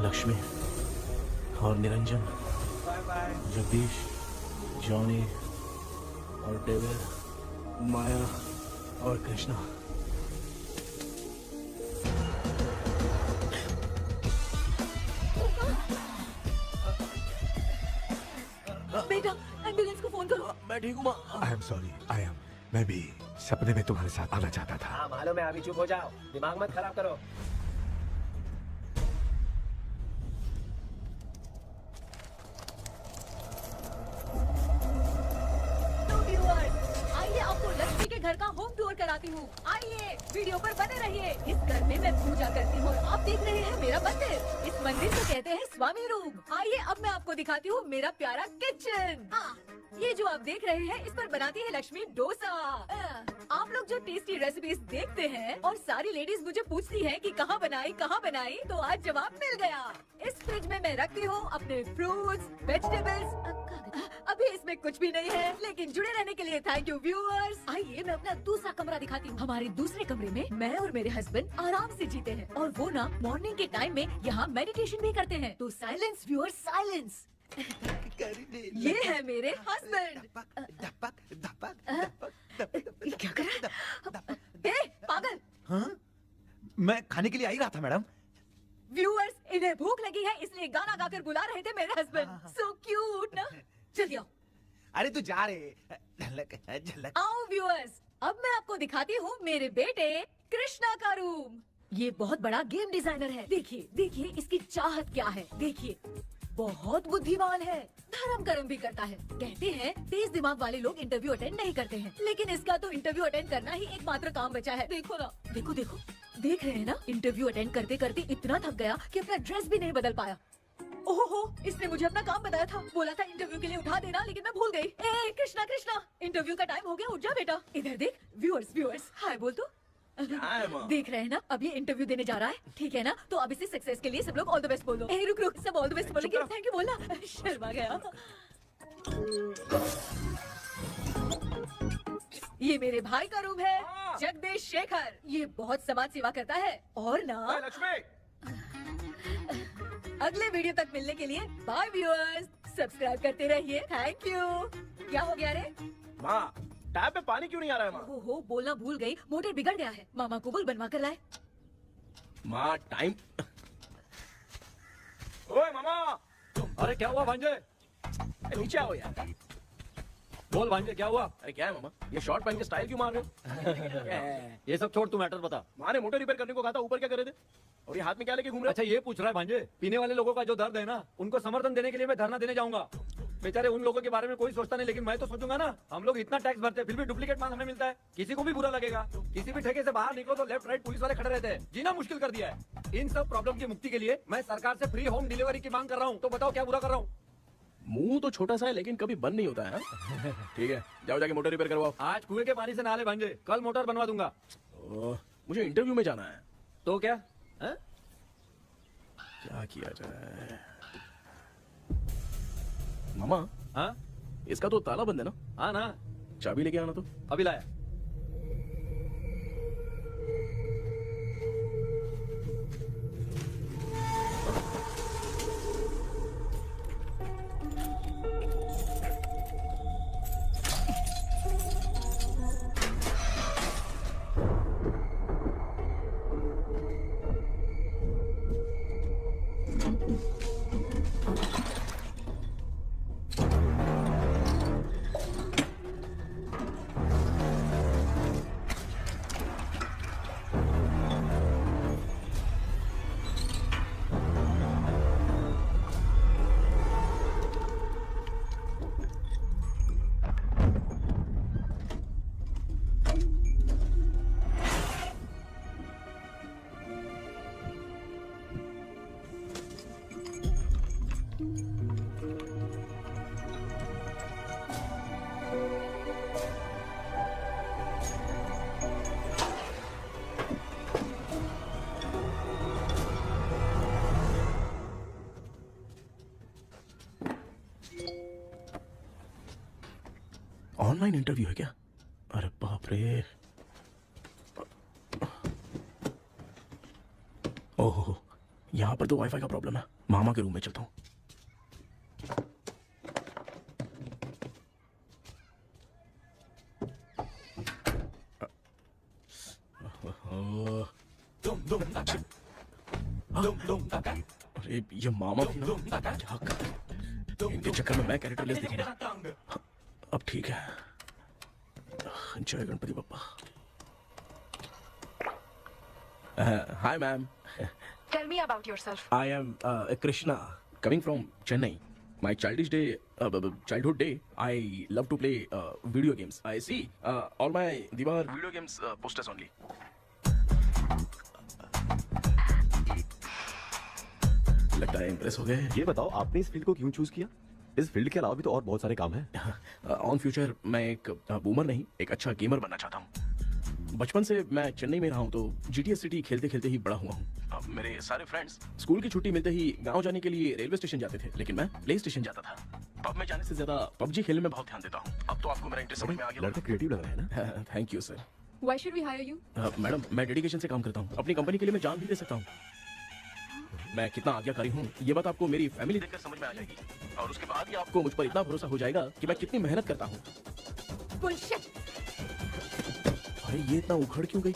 लक्ष्मी और निरंजन, जगदीश, जॉनी और डेविड, माया और कृष्णा। बेटा, एम्बुलेंस को फोन करो। मैं ठीक हूँ माँ। आई एम सॉरी, मैं भी सपने में तुम्हारे साथ आना चाहता था। हाँ मालूम है, अभी चुप हो जाओ, दिमाग मत खराब करो। आइए, आपको लक्ष्मी के घर का होम टूर कराती हूँ। आइए, वीडियो पर बने रहिए। इस घर में मैं पूजा करती हूँ। आप देख रहे हैं मेरा मंदिर। इस मंदिर को कहते हैं स्वामी रूम। आइए, अब मैं आपको दिखाती हूँ मेरा प्यारा किचन। ये जो आप देख रहे हैं, इस पर बनाती है लक्ष्मी डोसा। आप लोग जो टेस्टी रेसिपीज देखते हैं और सारी लेडीज मुझे पूछती हैं कि कहाँ बनाई, तो आज जवाब मिल गया। इस फ्रिज में मैं रखती हूँ अपने फ्रूट्स, वेजिटेबल्स। अभी इसमें कुछ भी नहीं है, लेकिन जुड़े रहने के लिए थैंक यू व्यूअर्स। आइए, मैं अपना दूसरा कमरा दिखाती हूँ। हमारे दूसरे कमरे में मैं और मेरे हस्बैंड आराम से जीते हैं, और वो ना मॉर्निंग के टाइम में यहाँ मेडिटेशन भी करते हैं। तो साइलेंस व्यूअर्स, साइलेंस। ये है मेरे हस्बैंड। क्या कर रहा है? पागल। हाँ? मैं खाने के लिए आई रहा था मैडम। व्यूअर्स, इन्हें भूख लगी है, इसलिए गाना गाकर बुला रहे थे मेरे हस्बैंड। सो क्यूट ना। जल्दी आओ। अरे तू जा रे। झलक। आओ व्यूअर्स, अब मैं आपको दिखाती हूँ मेरे बेटे कृष्णा का रूम। ये बहुत बड़ा गेम डिजाइनर है। देखिए देखिए इसकी चाहत क्या है। देखिए, बहुत बुद्धिमान है, धर्म कर्म भी करता है। कहते हैं तेज दिमाग वाले लोग इंटरव्यू अटेंड नहीं करते हैं, लेकिन इसका तो इंटरव्यू अटेंड करना ही एकमात्र काम बचा है। देखो ना, देखो देखो, देख रहे हैं ना, इंटरव्यू अटेंड करते करते इतना थक गया कि अपना ड्रेस भी नहीं बदल पाया। ओहो, इसने मुझे अपना काम बताया था, बोला था इंटरव्यू के लिए उठा देना, लेकिन मैं भूल गई। ए कृष्णा कृष्णा, इंटरव्यू का टाइम हो गया, उठ जा बेटा। इधर देख। व्यूअर्स हाय बोल तो। देख रहे हैं ना, अब ये इंटरव्यू देने जा रहा है, ठीक है ना? तो अब इसे सक्सेस के लिए सब लोग ऑल द बेस्ट बोल दो। रुक रुक, सब ऑल द बेस्ट बोलेंगे। थैंक यू बोलना। शर्मा गया। ये मेरे भाई का रूम है, जगदीश शेखर। ये बहुत समाज सेवा करता है। और ना लक्ष्मी, अगले वीडियो तक मिलने के लिए बाय व्यूअर्स। सब्सक्राइब करते रहिए। Thank you. क्या हो गया रे? माँ, टैप में पानी क्यों नहीं आ रहा है माँ? ओहो, बोलना भूल गई, मोटर बिगड़ गया है। मामा को बोल बनवा कर लाए। माँ टाइम। ओए मामा। अरे क्या हुआ भांजे? नीचे आओ यार। बोल भांजे, क्या हुआ? अरे क्या है मामा, ये शॉर्ट पहन के स्टाइल क्यों मार रहे हो? ये सब छोड़, तू मैटर बता। माँ ने मोटर रिपेयर करने को कहा था, ऊपर क्या कर रहे थे? और ये हाथ में क्या लेके घूम रहे? अच्छा ये पूछ रहा है भांजे, पीने वाले लोगों का जो दर्द है ना, उनको समर्थन देने के लिए मैं धरना देने जाऊंगा। बेचारे उन लोगों के बारे में कोई सोचता नहीं, लेकिन मैं तो सोचूंगा ना। हम लोग इतना टैक्स भरते हैं, फिर भी डुप्लीकेट माल हमें मिलता है। किसी को भी बुरा लगेगा। किसी भी ठेके से बाहर निकलो तो लेफ्ट राइट पुलिस वाले खड़े रहते हैं। जीना मुश्किल कर दिया है। इन सब प्रॉब्लम की मुक्ति के लिए मैं सरकार से फ्री होम डिलीवरी की मांग कर रहा हूँ। तो बताओ क्या बुरा कर रहा हूँ? मुंह तो छोटा सा है, लेकिन कभी बंद नहीं होता है। ठीक है, जाओ जाके मोटर रिपेयर करवाओ। आज कुएं के पानी से नहा ले भांजे, कल मोटर बनवा दूंगा। मुझे इंटरव्यू में जाना है। तो क्या है? क्या किया जाए? मामा, हाँ इसका तो ताला बंद है ना? हाँ ना। चाबी लेके आना तो। अभी लाया। ऑनलाइन इंटरव्यू है क्या? अरे बाप रे। ओह, यहाँ पर तो वाईफाई का प्रॉब्लम है। मामा के रूम में चलता हूँ। अरे ये मामा भी ना क्या कर, इनके चक्कर में मैं कैरेक्टरलेस दिखूंगा। अब ठीक है। जय Ganpati Bappa. Hi ma'am. Tell me about yourself. I am Krishna, coming from Chennai. My childhood day, I love to play video games. I see all my Diwar video games posters only. लगता है impress हो गए। ये बताओ आपने इस field को क्यों चूज किया? इस फील्ड के अलावा भी तो और बहुत सारे काम हैं। ऑन फ्यूचर मैं एक बूमर नहीं, एक अच्छा गेमर बनना चाहता हूँ। बचपन से मैं चेन्नई में रहा हूँ तो GTA सिटी खेलते खेलते ही बड़ा हुआ हूँ। मेरे सारे फ्रेंड्स स्कूल की छुट्टी मिलते ही गांव जाने के लिए रेलवे स्टेशन जाते थे, लेकिन मैं प्ले स्टेशन जाता था। पब में जाने से ज्यादा PUBG खेलने में बहुत ध्यान देता हूँ। अब तो आपको मेरा इंटरेस्ट समझ में आ गया। लड़का क्रिएटिव लग रहा है ना? Thank you sir. Why should we hire you? Madam मैं डेडिकेशन से काम करता हूँ। अपनी कंपनी के लिए मैं जान भी दे सकता हूँ। मैं कितना आज्ञाकारी हूँ ये बात आपको मेरी फैमिली देखकर समझ में आ जाएगी, और उसके बाद ही आपको मुझ पर इतना भरोसा हो जाएगा कि मैं कितनी मेहनत करता हूँ। Bullshit. भाई ये इतना उखड़ क्यों गई?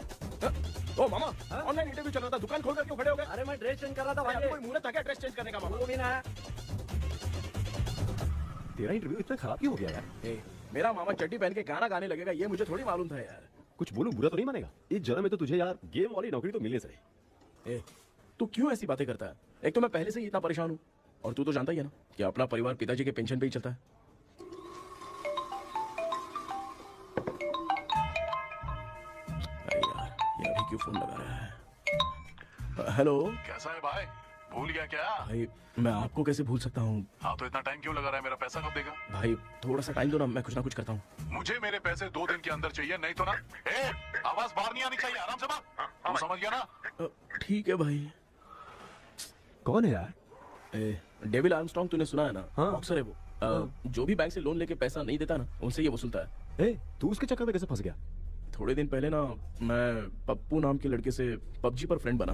ओ मामा, ऑनलाइन इंटरव्यू चल रहा था, दुकान खोलकर क्यों खड़े हो गए? अरे मैं ड्रेस चेंज कर रहा था भाई भाई। कोई मुहूर्त था क्या ड्रेस चेंज करने का मामा? वो भी ना है। तेरा इंटरव्यू इतना खराब क्यों हो गया यार? ए, मेरा मामा चड्डी पहन के गाना गाने लगेगा ये मुझे थोड़ी मालूम था यार। कुछ बोलूं बुरा तो नहीं मानेगा? इस जन्म में तो तुझे यार गेम वाली नौकरी तो मिलनी चाहिए। ए, तू क्यों ऐसी बातें करता है? एक तो मैं पहले से ही इतना परेशान हूँ, और तू तो जानता ही है ना कि अपना परिवार पिताजी के पेंशन पे ही चलता है। अरे यार ये अभी क्यों फोन लगा रहा है? हेलो कैसा है भाई? भूल गया क्या? भाई, मैं आपको कैसे भूल सकता हूँ? हाँ तो इतना टाइम क्यों लगा रहा है? मेरा पैसा कब देगा? भाई थोड़ा सा टाइम दो ना, मैं कुछ ना कुछ करता हूँ। मुझे मेरे पैसे 2 दिन के अंदर चाहिए, नहीं तो ना आवाज बाहर नहीं आनी चाहिए। आराम से बात, तू समझ गया ना? ठीक है भाई। कौन है यार? डेविल आर्मस्ट्रॉन्ग तूने सुना है ना? हाँ। बॉक्सर है वो। जो भी बैंक से लोन लेके पैसा नहीं देता ना, उनसे ये वसूलता है। तू उसके चक्कर में कैसे फंस गया? थोड़े दिन पहले ना मैं पप्पू नाम के लड़के से PUBG पर फ्रेंड बना।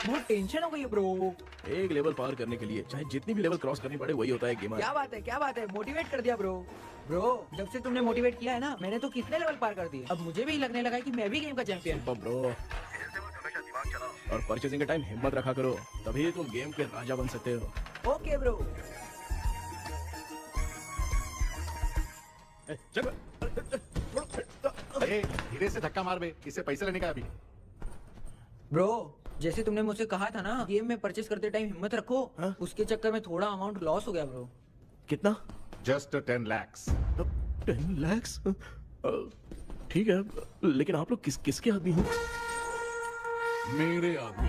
बहुत टेंशन हो गई है ब्रो। एक लेवल पार करने के लिए चाहे जितनी भी लेवल क्रॉस करनी पड़े वही होता है गेमर। क्या बात है, मोटिवेट कर दिया ब्रो। जब से तुमने मोटिवेट किया है ना, मैंने तो कितने लेवल पार कर दिए। अब मुझे भी लगने लगा कि मैं भी गेम का चैंपियन हूं। ब्रो, और परचेसिंग के टाइम हिम्मत रखा करो, तभी तुम गेम के राजा बन सकते हो। Okay bro. चल धीरे से धक्का मार बे, इससे पैसे लेने का अभी। ब्रो जैसे तुमने मुझसे कहा था ना, गेम में परचेस करते टाइम हिम्मत रखो। हाँ? उसके चक्कर में थोड़ा अमाउंट लॉस हो गया ब्रो। कितना? Just 10 lakhs। 10 lakhs? ठीक है, लेकिन आप लोग किसके आदमी हो? मेरे आदमी।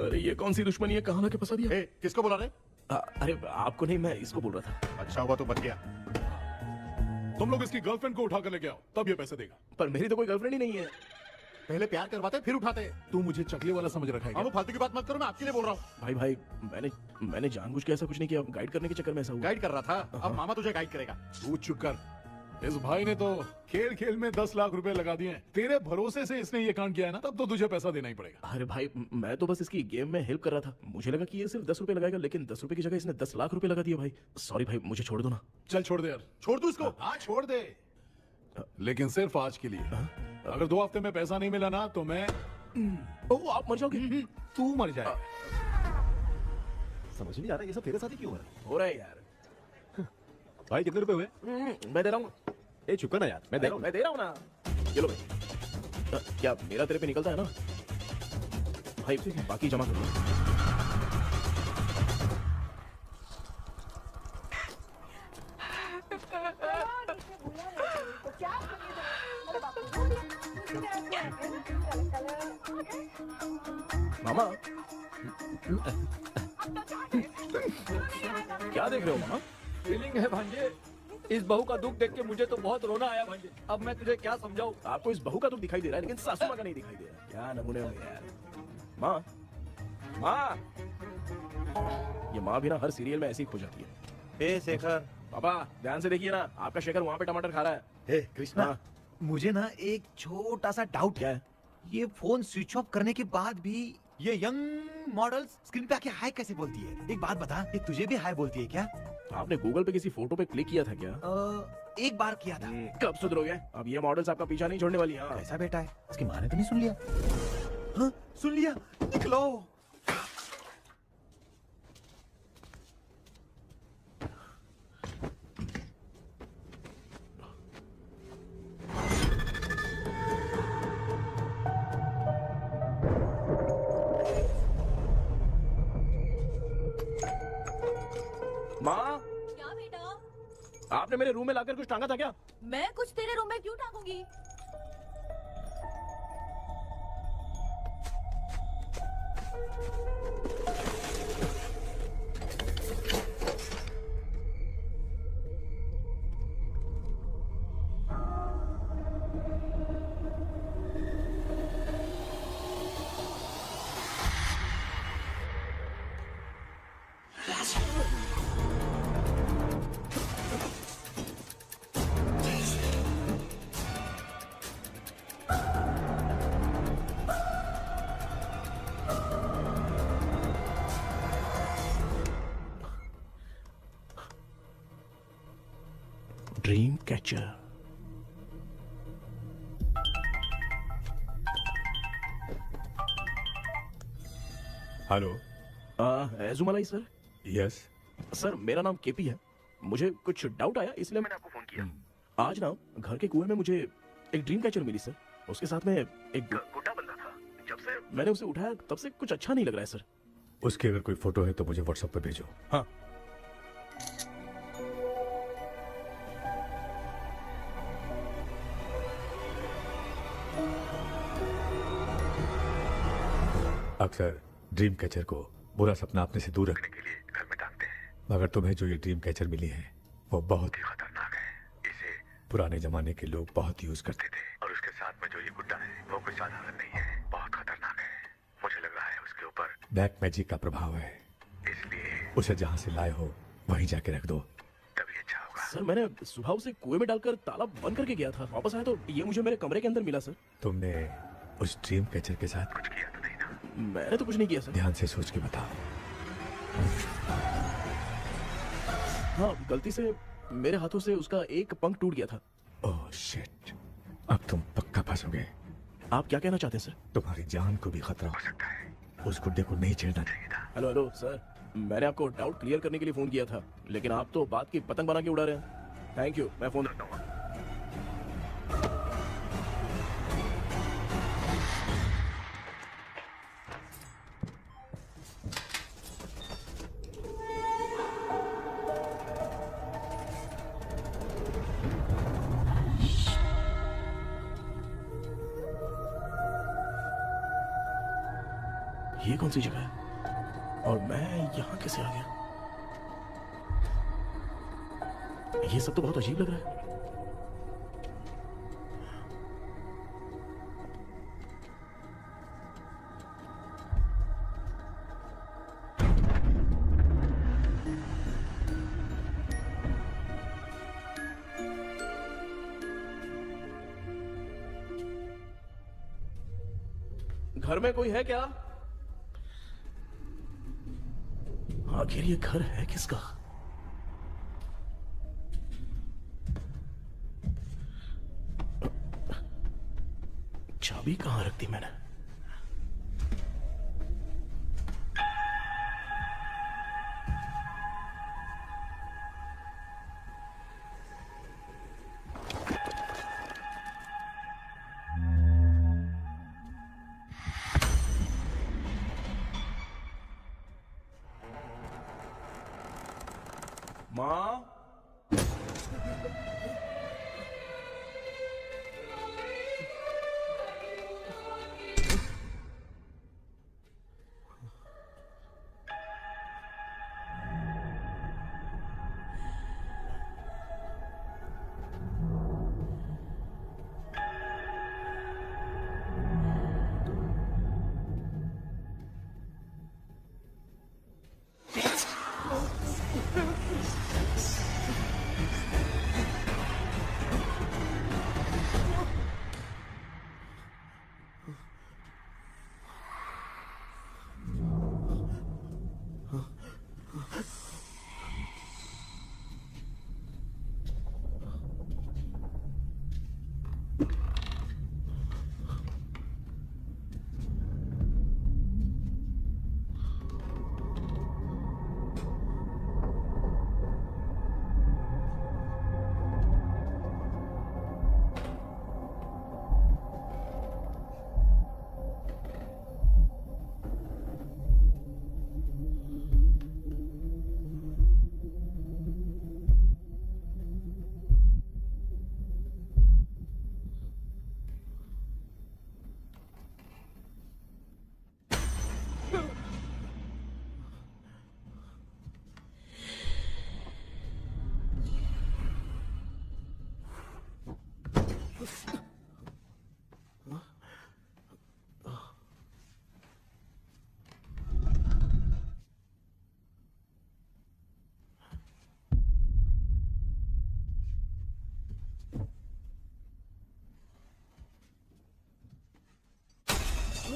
अरे ये कौन सी दुश्मनी है, कहाँ लाके फंसा दिया? किसको बुला रहे? अरे आपको नहीं, मैं इसको बोल रहा था। अच्छा हुआ तो बच गया। तुम लोग इसकी गर्लफ्रेंड को उठा कर लेके आओ, तब ये पैसे देगा। पर मेरी तो कोई गर्लफ्रेंड ही नहीं है। पहले प्यार करवाते फिर उठाते। तू मुझे चकले वाला समझ रखा है क्या? अब फालतू की बात मत करो, मैं आपके लिए बोल रहा हूँ। भाई मैंने जानबूझ के ऐसा कुछ नहीं किया, गाइड करने के चक्कर में ऐसा हुआ। गाइड कर रहा था, अब मामा तुझे गाइड करेगा। तू चुप कर। इस भाई ने तो खेल खेल में 10 लाख रुपए लगा दिए हैं। तेरे भरोसे से इसने ये कांड किया है ना, तब तो तुझे पैसा देना ही पड़ेगा। अरे भाई मैं तो बस इसकी गेम में हेल्प कर रहा था, मुझे लगा कि ये सिर्फ 10 रुपए लगाएगा, लेकिन 10 रुपए की जगह इसने 10 लाख रुपए लगा दिया। भाई सॉरी भाई, मुझे छोड़ दो ना। चल छोड़ दे यार। छोड़ दू इसको। हाँ छोड़ दे, लेकिन सिर्फ आज के लिए। अगर 2 हफ्ते में पैसा नहीं मिला ना तो मैं आप मर जाओगे। तू मर जाए। समझ नहीं आ रहा ये सब तेरे साथ ही क्यों हो रहा है यार। भाई कितने रुपए हुए? मैं दे रहा हूँ। चुप कर ना यार, मैं दे रहा हूँ। मैं दे रहा हूँ ना। ये लो भाई। क्या मेरा तेरे पे निकलता है ना भाई? बाकी जमा कर लो। मामा क्या देख रहे हो मामा? फीलिंग है भांजे, इस बहू का दुख देख के मुझे तो बहुत रोना आया भांजे। अब मैं तुझे क्या समझाऊं? आपको इस बहू का दुख दिखाई दे रहा है, लेकिन सासू माँ का नहीं दिखाई दे रहा। क्या नमूने हो यार। माँ ये माँ भी ना हर सीरियल में ऐसी ही खो जाती है। शेखर। पापा ध्यान से देखिए ना, आपका शेखर वहाँ पे टमाटर खा रहा है। हे कृष्णा, हाँ। मुझे ना एक छोटा सा डाउट क्या है। है? ये फोन स्विच ऑफ करने के बाद भी ये यंग मॉडल स्क्रीन पे आके हाय कैसे बोलती है? एक बात बता, ये तुझे भी हाय बोलती है क्या? आपने गूगल पे किसी फोटो पे क्लिक किया था क्या? एक बार किया था। कब सुधरोगे? अब ये मॉडल्स आपका पीछा नहीं छोड़ने वाली। हाँ। कैसा बेटा है? इसकी माँ ने तो नहीं सुन लिया? हाँ, सुन लिया। निकलो। माँ, क्या बेटा? आपने मेरे रूम में लाकर कुछ टांगा था क्या? मैं कुछ तेरे रूम में क्यों टांगूंगी? Dream catcher. Hello. Ezhumalai sir. Yes. Sir मेरा नाम केपी है। मुझे कुछ डाउट आया इसलिए मैंने आपको फोन किया। आज ना घर के कुएं में मुझे एक ड्रीम कैचर मिली सर। उसके साथ में एक गुड्डा बंदा था। जब से मैंने उसे उठाया तब से कुछ अच्छा नहीं लग रहा है सर। उसकी अगर कोई फोटो है तो मुझे व्हाट्सएप पे भेजो। हाँ। अक्सर ड्रीम कैचर को बुरा सपना अपने से दूर रखने के लिए घर में टांगते हैं, मगर तुम्हें जो ये ड्रीम कैचर मिली है वो बहुत ही खतरनाक है। इसे पुराने जमाने के लोग बहुत यूज करते थे और उसके साथ में जो ये गुड्डा है वो कोई साधारण नहीं है, बहुत खतरनाक है। मुझे लग रहा है उसके ऊपर ब्लैक मैजिक का प्रभाव है, इसलिए उसे जहाँ से लाए हो वहीं जाके रख दो, तभी अच्छा होगा। सर मैंने सुबह उसे कुएं में डालकर ताला बंद करके गया था। वापस आया तो ये मुझे मेरे कमरे के अंदर मिला सर। तुमने उस ड्रीम कैचर के साथ कुछ किया तो नहीं ना? मैंने तो कुछ नहीं किया सर। ध्यान से सोच के बताओ। हाँ, गलती से मेरे हाथों से उसका एक पंख टूट गया था। ओह शिट, अब तुम पक्का फंसोगे। आप क्या कहना चाहते हैं सर? तुम्हारी जान को भी खतरा हो सकता है। उस गुड्डे को नहीं छेड़ना चाहिए था। हेलो हेलो सर, मैंने आपको डाउट क्लियर करने के लिए फोन किया था, लेकिन आप तो बात की पतंग बना के उड़ा रहे हैं। थैंक यू, मैं फोन रखता हूँ। ये कौन सी जगह है और मैं यहाँ कैसे आ गया? ये सब तो बहुत अजीब लग रहा है। घर में कोई है क्या? आखिर ये घर है किसका? चाबी कहां रख दी मैंने? माँ,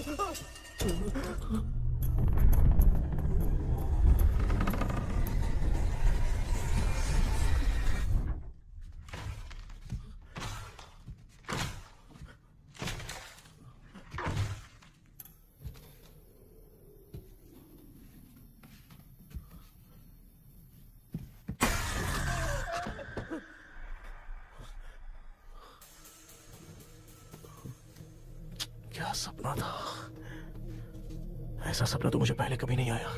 क्या सपना था? ऐसा सपना तो मुझे पहले कभी नहीं आया।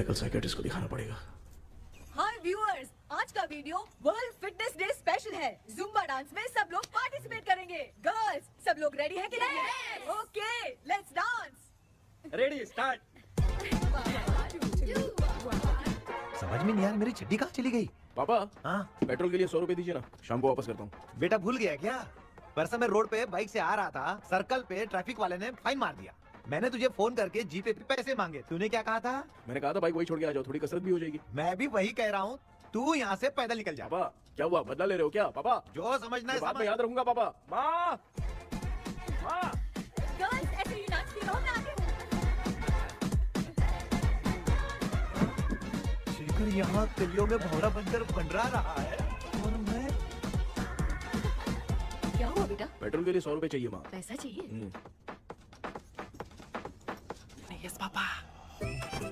कल साइकियाट्रिस्ट को दिखाना पड़ेगा। हाय व्यूअर्स, आज का video world fitness day special है। जुम्बा डांस में सब लोग पार्टिसिपेट करेंगे। गर्ल्स, सब लोग रेडी हैं कि नहीं? Okay, let's dance. Ready, start. समझ में नहीं यार, मेरी चड्डी कहाँ चली गई? पापा, हाँ पेट्रोल के लिए 100 रुपए दीजिए ना, शाम को वापस करता हूँ। बेटा भूल गया क्या? परसों मैं रोड पे बाइक से आ रहा था, सर्कल पे ट्रैफिक वाले ने फाइन मार दिया। मैंने तुझे फोन करके जीपे पे पैसे मांगे, तूने क्या कहा था? मैंने कहा था बाइक वही छोड़ के आ जाओ, थोड़ी कसरत भी हो जाएगी। मैं भी वही कह रहा हूँ, तू यहाँ से पैदल निकल जा। पापा क्या हुआ, बदला ले रहे हो क्या? पापा जो समझना है बात समझ। में याद रखूंगा। पापा, माँ, माँ। गर्ल्स ऐसे ही नाचती रहो, मैं आती हूँ। शेखर यहाँ गलियों में भौरा बनकर भंडरा रहा है और मैं। क्या हुआ बेटा? पेट्रोल के लिए 100 रुपए चाहिए माँ। पैसा चाहिए? Yes, Papa.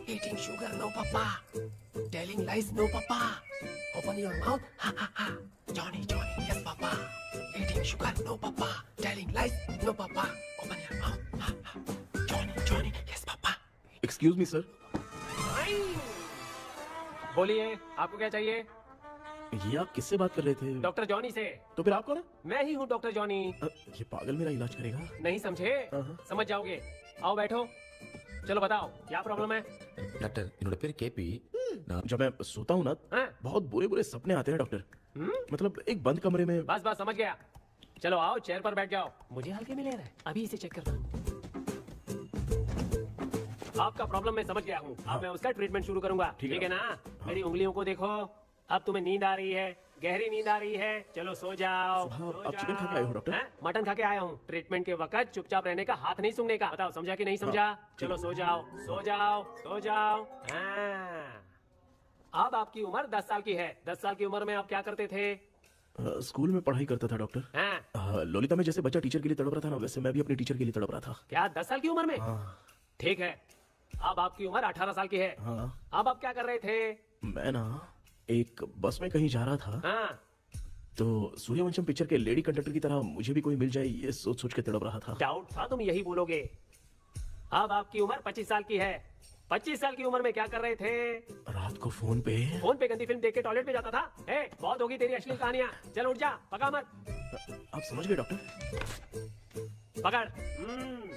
Eating sugar, no, Papa. Telling lies, no, Papa. Open your mouth, ha ha ha. Johnny, Johnny, yes, Papa. Eating sugar, no, Papa. Telling lies, no, Papa. Open your mouth, ha ha. Johnny, Johnny, yes, Papa. Excuse me sir. बोलिए, आपको क्या चाहिए? ये आप किससे बात कर रहे थे? डॉक्टर जॉनी से। तो फिर आप कौन है? मैं ही हूँ डॉक्टर जॉनी। ये पागल मेरा इलाज करेगा? नहीं समझे? समझ जाओगे। आओ बैठो। चलो बताओ क्या प्रॉब्लम है? डॉक्टर इन्होंने फिर केपी जब मैं सोता हूँ ना, बहुत बुरे बुरे सपने आते हैं डॉक्टर। मतलब एक बंद कमरे में। बस बस समझ गया। चलो आओ चेयर पर बैठ जाओ। मुझे हल्के में ले रहा है, अभी इसे चेक करता हूँ। आपका प्रॉब्लम मैं समझ गया हूँ। अब मैं उसका ट्रीटमेंट शुरू करूंगा, ठीक है ना? मेरी उंगलियों को देखो। अब तुम्हें नींद आ रही है, गहरी नींद आ रही है। चलो सो जाओ। आप चिकन खा के आए हो डॉक्टर? मटन खा के आया हूँ। ट्रीटमेंट के वक्त चुपचाप रहने का, हाथ नहीं सूंघने का। बताओ समझा कि नहीं समझा? चलो सो जाओ, सो जाओ, सो जाओ। अब आपकी उम्र 10 साल की है। 10 साल की उम्र में आप क्या करते थे? स्कूल में पढ़ाई करता था डॉक्टर। लोलिता में जैसे बच्चा टीचर के लिए तड़प रहा था ना, वैसे मैं भी अपने टीचर के लिए तड़प रहा था। क्या 10 साल की उम्र में? ठीक है, अब आपकी उम्र 18 साल की है। अब आप क्या कर रहे थे? मैं ना एक बस में कहीं जा रहा था, तो सूर्यवंशम पिक्चर के लेडी कंडक्टर की तरह मुझे भी कोई मिल जाए, ये सोच सोच के तड़प रहा था। डाउट था तुम यही बोलोगे। अब आपकी उम्र 25 साल की है। 25 साल की उम्र में क्या कर रहे थे? रात को फोन पे गंदी फिल्म देख के टॉयलेट में जाता था। बहुत होगी तेरी अश्लील कहानियां। चल उठ जा, पका मत। आप समझ गए डॉक्टर? पकड़।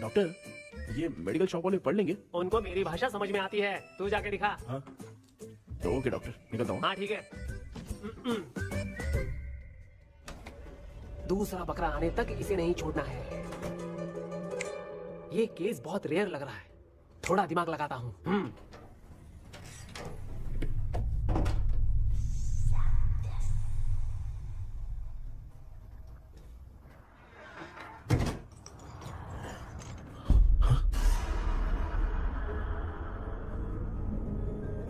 डॉक्टर, ये मेडिकल शॉप वाले पढ़ लेंगे? उनको मेरी भाषा समझ में आती है। तू जाके दिखा। तो ओके डॉक्टर, निकलता हूँ। हाँ ठीक है। दूसरा बकरा आने तक इसे नहीं छोड़ना है। ये केस बहुत रेयर लग रहा है, थोड़ा दिमाग लगाता हूँ।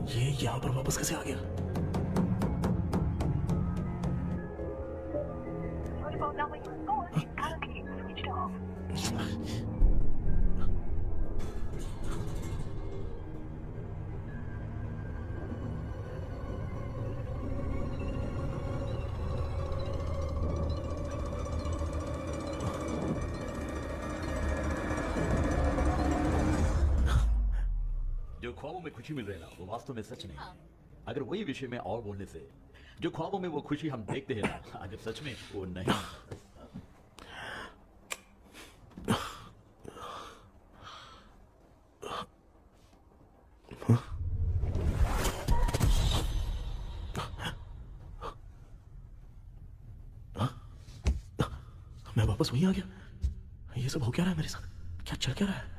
ये यहाँ पर वापस कैसे आ गया? जो ख्वाबों में खुशी मिल रही है ना, वो वास्तव में सच नहीं है। अगर वही विषय में और बोलने से, जो ख्वाबों में वो खुशी हम देखते हैं ना, अगर सच में वो नहीं। वापस वहीं आ गया। ये सब हो क्या रहा है मेरे साथ? क्या चल क्या रहा है?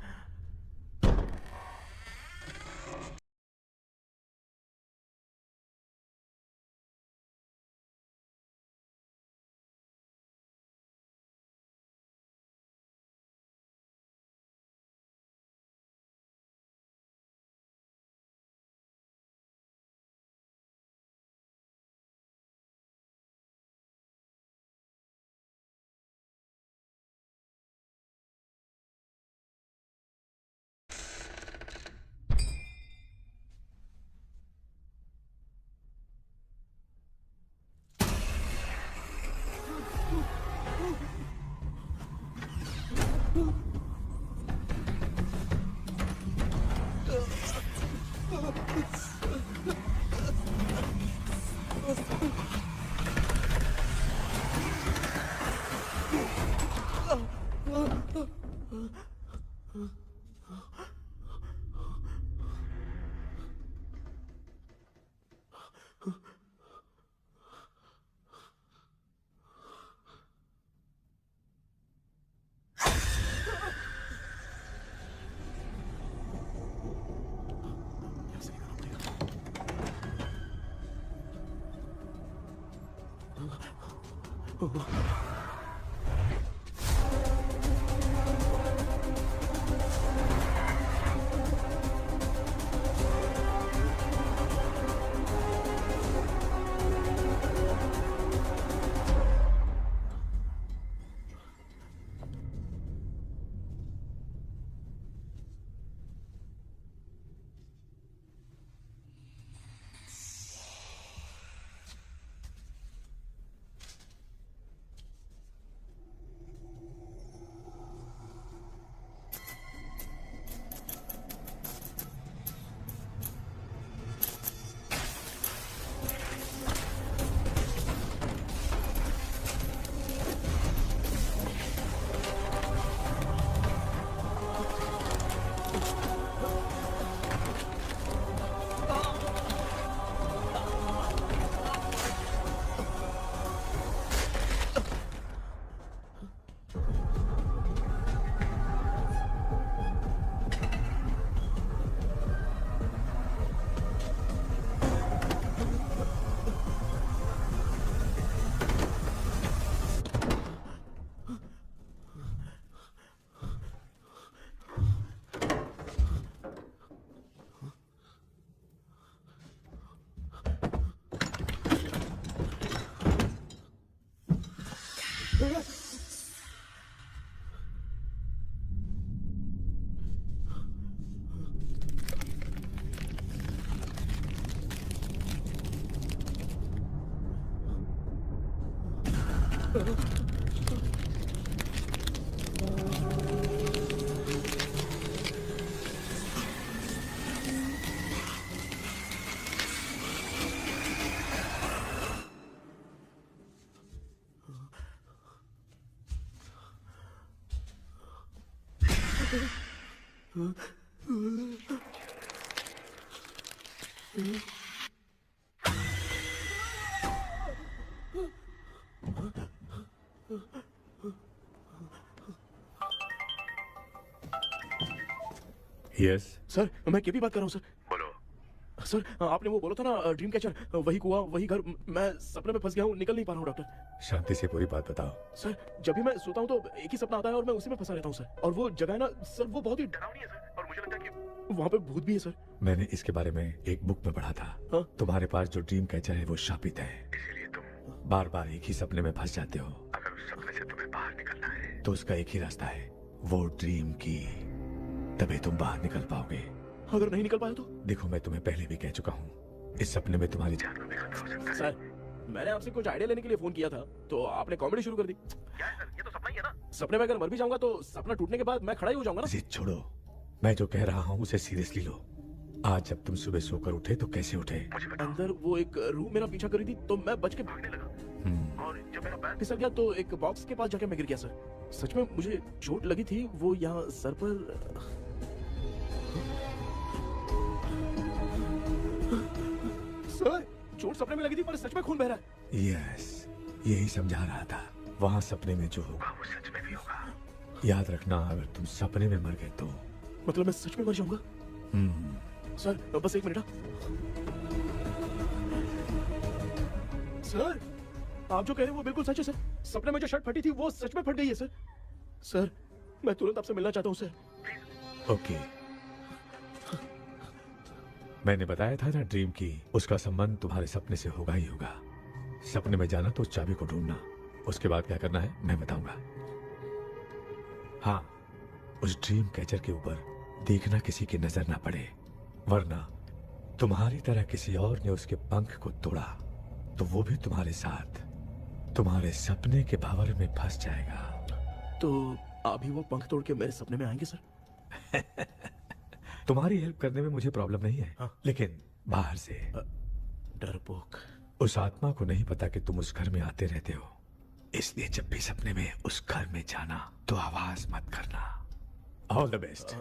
यस सर, मैं केपी बात कर रहा हूँ सर। बोलो सर, आपने वो बोला था ना ड्रीम कैचर, वही कुआं वही घर, मैं सपने में फंस गया हूँ, निकल नहीं पा रहा हूँ डॉक्टर। शांति से पूरी बात बताओ। सर, जब भी मैं सोता हूँ तो एक ही सपना आता है और मैं उसी में फंसा रहता हूँ सर। और वो जगह है ना सर, वो बहुत ही डरावनी है सर, और मुझे लगता है कि वहाँ पे भूत भी है सर। मैंने इसके बारे में एक बुक में पढ़ा था। हाँ? तुम्हारे पास जो ड्रीम कैचर है वो शापित है, इसीलिए तुम बार बार एक ही सपने में फंस जाते हो। अगर उस सपने से तुम्हें बाहर निकलना है तो उसका एक ही रास्ता है, वो ड्रीम की, तभी तुम बाहर निकल पाओगे। अगर नहीं निकल पाया तो? देखो, मैं तुम्हें पहले भी कह चुका हूँ, इस सपने में तुम्हारी जान को भी खतरा हो सकता है। सर, मैंने आपसे कुछ आइडिया लेने के लिए फोन किया था, तो आपने कॉमेडी शुरू कर दी। क्या है सर, ये तो सपना ही है ना। सपने में अगर मर भी जाऊंगा तो सपना टूटने के बाद मैं खड़ा ही हो जाऊंगा ना। जिद छोड़ो, मैं जो कह रहा हूँ उसे सीरियसली लो। आज जब तुम सुबह सोकर उठे तो कैसे उठे? अंदर वो एक रूम मेरा पीछा करी थी, तो मैं बच के भागने लगा, और जब मेरा पैर फिसल गया तो एक बॉक्स के पास जाके मैं गिर गया सर। सच में मुझे चोट लगी थी, वो यहाँ सर पर। सर, चोट सपने में लगी थी पर सच में खून बह रहा है। यस, यही समझा रहा था। वहाँ सपने में जो होगा वो सच में याद रखना, अगर तुम सपने में मर गए तो मतलब मैं सच में मर जाऊंगा? सर बस 1 मिनट। सर आप जो कह रहे हैं वो बिल्कुल सच है सर। सपने में जो शर्ट फटी थी वो सच में फट गई है सर। सर मैं तुरंत आपसे मिलना चाहता हूँ सर। ओके, मैंने बताया था ना ड्रीम की उसका संबंध तुम्हारे सपने से होगा ही होगा। सपने में जाना तो उस चाबी को ढूंढना, उसके बाद क्या करना है मैं बताऊंगा। हाँ, उस ड्रीम कैचर के ऊपर देखना किसी की नजर ना पड़े, वरना तुम्हारी तरह किसी और ने उसके पंख को तोड़ा तो वो भी तुम्हारे साथ तुम्हारे सपने के भंवर में फंस जाएगा। तो अभी वो पंख तोड़ के मेरे सपने में आएंगे सर? तुम्हारी हेल्प करने में मुझे प्रॉब्लम नहीं है, हाँ। लेकिन बाहर से डरपोक। उस आत्मा को नहीं पता कि तुम उस घर में आते रहते हो, इसलिए जब भी सपने में उस घर में जाना तो आवाज मत करना। All the best.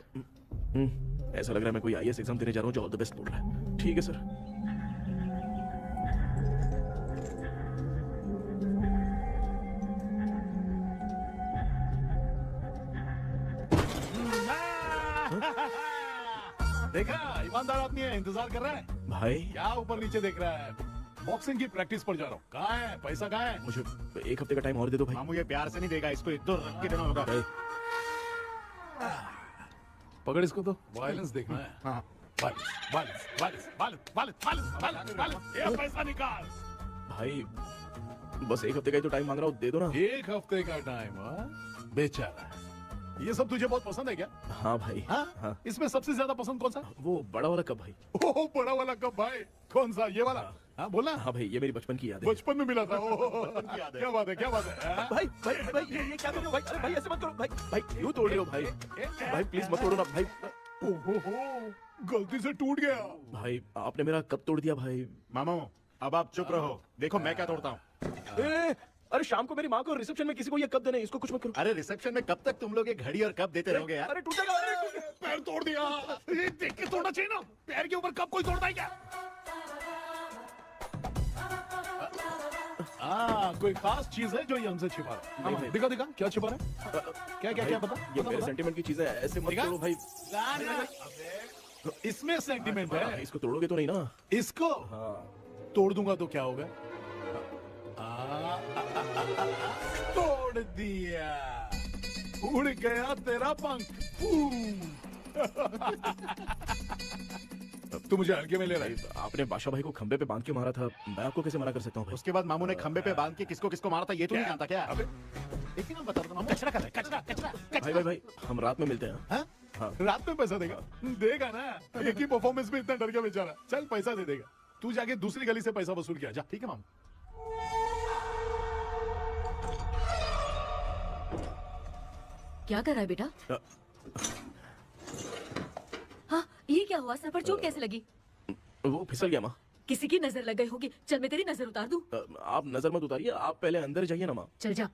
ऐसा लग रहा है मैं कोई IAS एग्जाम देने जा रहा हूँ जो ऑल द बेस्ट बोल रहा है। ठीक है सर। देखा, ईमानदार आदमी है, इंतजार कर रहा है। भाई क्या ऊपर नीचे देख रहा है? बॉक्सिंग की प्रैक्टिस पर जा रहा हूँ। कहाँ है पैसा? कहाँ है? मुझे 1 हफ्ते का टाइम और दे दो भाई। मामू ये प्यार से नहीं देगा, इसको एक दो रख के देना होगा। पकड़ इसको तो। वायलेंस देखना है। हाँ। वायलेंस। ये पैसा निकाल। भाई बस 1 हफ्ते का ही तो टाइम मांग रहा हूँ, दे दो ना। 1 हफ्ते का टाइम? बेचारा, ये सब तुझे बहुत पसंद है क्या? हाँ भाई। हाँ? इसमें सबसे ज्यादा पसंद कौन सा? वो बड़ा वाला कप भाई। ओह, बड़ा वाला कप भाई। कौन सा? ये वाला? हाँ बोलना। हाँ भाई, ये मेरी बचपन की याद है। बचपन में मिला था। क्या बात है, क्या बात है। भाई भाई भाई ये क्या कर रहे हो भाई? अरे भाई ऐसे मत करो भाई। भाई क्यों तोड़ रहे हो भाई? भाई प्लीज मत तोड़ो ना भाई। ओहो, गलती से टूट गया। भाई आपने मेरा कप तोड़ दिया भाई। मामू अब आप चुप रहो, देखो मैं क्या तोड़ता हूँ। अरे शाम को मेरी माँ को रिसेप्शन में किसी को ये कप देना है, इसको कुछ मत करो। अरे रिसेप्शन में कब तक तुम लोग ये घड़ी और कप देते रहोगे यार? अरे टूट जाएगा। पैर तोड़ दिया। ये देख के तोड़ना चाहिए ना, पैर के ऊपर कब कोई तोड़ता है क्या? कोई खास चीज है जो ये हमसे छिपा रहा है? दिखा दिखा, क्या छिपा रहा है? क्या क्या क्या? बता। ये मेरे सेंटीमेंट की चीज है, ऐसे मत करो भाई। इसमें सेंटीमेंट है। इसको तोड़ोगे तो नहीं ना? इसको तोड़ दूंगा तो क्या होगा? तोड़ दिया, उड़ गया तेरा पंख। तू मुझे हल्के में ले रहा है। आपने बादशाह भाई को खंबे पे बांध के मारा था, मैं आपको कैसे मना कर सकता हूँ भाई? उसके बाद मामू ने खंबे पे बांध के किसको किसको मारा था ये तो नहीं जानता क्या? एक ना बता दो मामू। कचरा कर रहा है, कचरा कचरा भाई भाई भाई हम रात में मिलते हैं। हाँ? रात में पैसा देगा? देगा ना, एक ही परफॉर्मेंस में इतना डर गया बेचारा। चल पैसा दे देगा, तू जाके दूसरी गली से पैसा वसूल किया जा। ठीक है मामू। क्या कर रहा है बेटा? हाँ, ये क्या हुआ? सर पर चोट कैसे लगी? वो फिसल गया माँ। किसी की नजर लग गई होगी। चल मैं तेरी नजर उतार दूं। आप नजर मत उतारिए, आप पहले अंदर जाइए ना माँ। चल जा,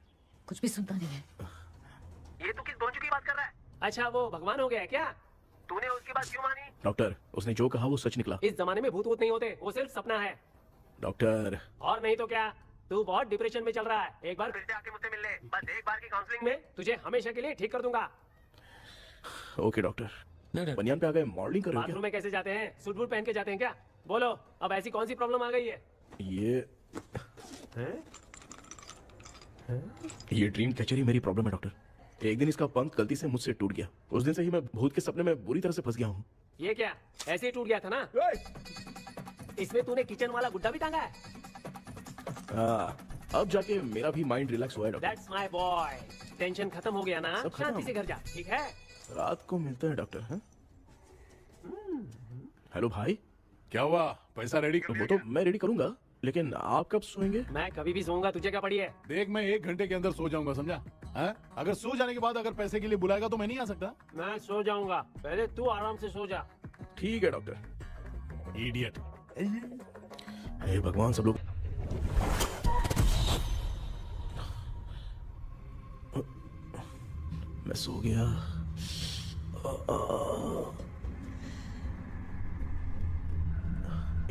कुछ भी सुनता नहीं है। ये तू किस बोंजू की बात कर रहा है? अच्छा वो भगवान हो गया है क्या? तूने उसकी बात क्यों मानी? डॉक्टर, उसने जो कहा वो सच निकला। इस जमाने में भूत वूत नहीं होते, वो सिर्फ सपना है। डॉक्टर। और नहीं तो क्या, तू बहुत डिप्रेशन में चल रहा है। एक बार फिर से आके मुझसे मिल ले, बस एक बार की काउंसलिंग में तुझे हमेशा के लिए ठीक कर दूंगा। Okay doctor. बनियान पे आ गए, मॉडलिंग कर रहे हो बाथरूम में कैसे जाते हैं? सूट बूट पहन के जाते हैं क्या? बोलो, अब ऐसी कौन सी प्रॉब्लम आ गई है? ये ड्रीम कैचर ही मेरी प्रॉब्लम है डॉक्टर। एक दिन इसका पंख गलती से मुझसे टूट गया। उस दिन से ही मैं भूत के सपने में बुरी तरह से फंस गया हूँ। ये क्या ऐसे ही टूट गया था ना? इसमें तूने किचन वाला गुड्डा भी टांगा है? अब जाके मेरा भी माइंड रिलैक्स हुआ है doctor. That's my boy. Tension खत्म हो गया ना? सब खत्म। शांति से घर जा, ठीक है? रात को मिलते हैं डॉक्टर। हाँ? हेलो भाई। क्या हुआ? पैसा रेडी कर? वो तो मैं रेडी करूंगा, लेकिन आप कब सोएंगे? मैं कभी भी सोऊंगा, तुझे क्या पड़ी है? देख मैं 1 घंटे के अंदर सो जाऊंगा, समझा? अगर सो जाने के बाद अगर पैसे के लिए बुलाएगा तो मैं नहीं आ सकता। मैं सो जाऊंगा, पहले तू आराम से सो जा। ठीक है डॉक्टर। इडियट। हे भगवान, सब लोग मैं सो गया।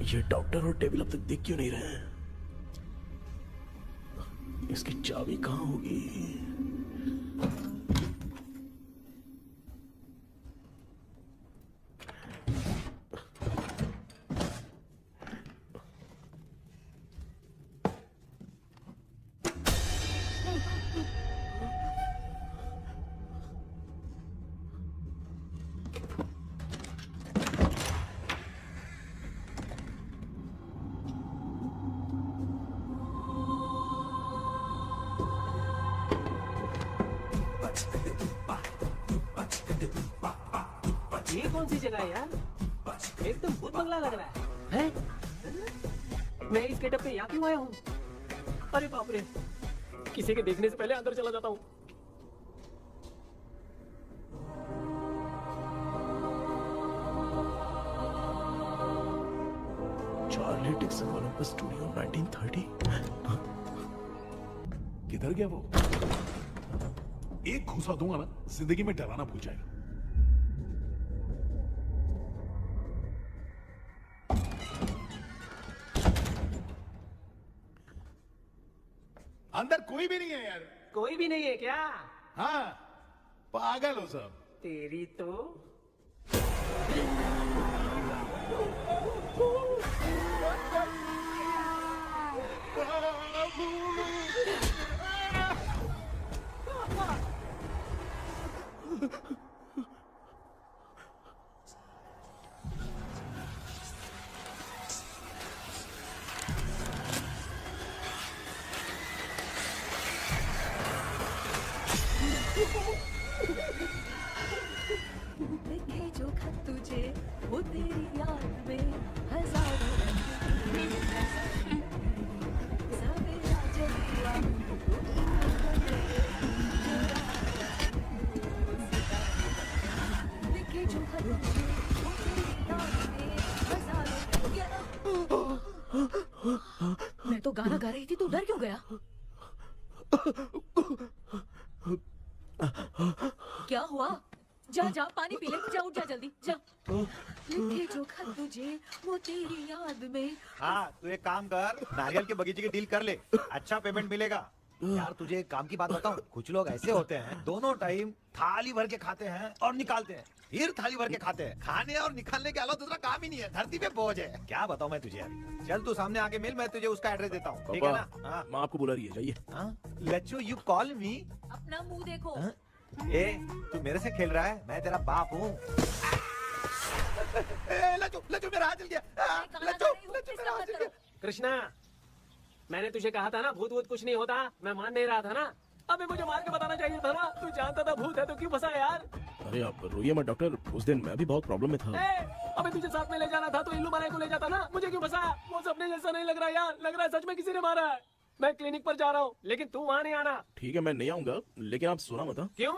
ये डॉक्टर और टेबल अब तक दिख क्यों नहीं रहे हैं? इसकी चाबी कहाँ होगी? कौन सी जगह है यार? एकदम भूत बंगला लग रहा है। हैं? मैं इस गेटअप पे यहाँ क्यों आया हूँ? अरे बाप रे, किसी के देखने से पहले अंदर चला जाता हूँ। Charlie Dixon Olympus studio 1930। किधर गया वो? एक घूसा दूंगा ना, जिंदगी में डराना भूल जाएगा। अंदर कोई भी नहीं है यार। कोई भी नहीं है क्या? हाँ, पागल हो सब। तेरी तो देखे जो खत तुझे वो तेरी याद में हजारों रंग सवेरा जब हुआ देखे जो खत तुझे वो तेरी याद में हजारों मैं तो गाना गा रही थी, तू डर क्यों गया? क्या हुआ? जा जा पानी पी ले, जा उठ जा जल्दी जा। लिखे जो खत तुझे वो तेरी याद में। हाँ, तू एक काम कर, नारियल के बगीचे की डील कर ले, अच्छा पेमेंट मिलेगा। यार तुझे एक काम की बात बताऊं, कुछ लोग ऐसे होते हैं दोनों टाइम थाली भर के खाते हैं और निकालते हैं, फिर थाली भर के खाते हैं। खाने और निकालने के अलावा दूसरा काम ही नहीं है, धरती पे बोझ है। क्या बताऊं मैं तुझे अभी। चल तू सामने आके मिल, मैं तुझे उसका एड्रेस देता हूँ, ठीक है ना? हाँ। माँ आपको बुला रही है, जाइए। लच्चू, यू कॉल मी? अपना मुंह देखो। ए, तू मेरे से खेल रहा है? मैं तेरा बाप हूँ। लच्चू, लच्चू मेरा हाथ जल गया। लच्चू, लच्चू मेरा हाथ जल गया। कृष्णा, मैंने तुझे कहा था ना भूत वूत कुछ नहीं होता। मैं मान नहीं रहा था ना। अबे मुझे मार के बताना चाहिए था ना। तू जानता था भूत है तो क्यों फंसा यार? अरे आप रोइए मत डॉक्टर, उस दिन मैं भी बहुत प्रॉब्लम में था। अबे तुझे साथ में ले जाना था तो इल्लू मारे को ले जाता ना। मुझे क्यों फंसाया? वो सपने जैसा नहीं लग रहा यार, लग रहा है सच में किसी ने मारा है। मैं क्लिनिक पर जा रहा हूँ, लेकिन तू वहाँ नहीं आना। ठीक है, मैं नहीं आऊंगा, लेकिन आप सोना मत। क्यों?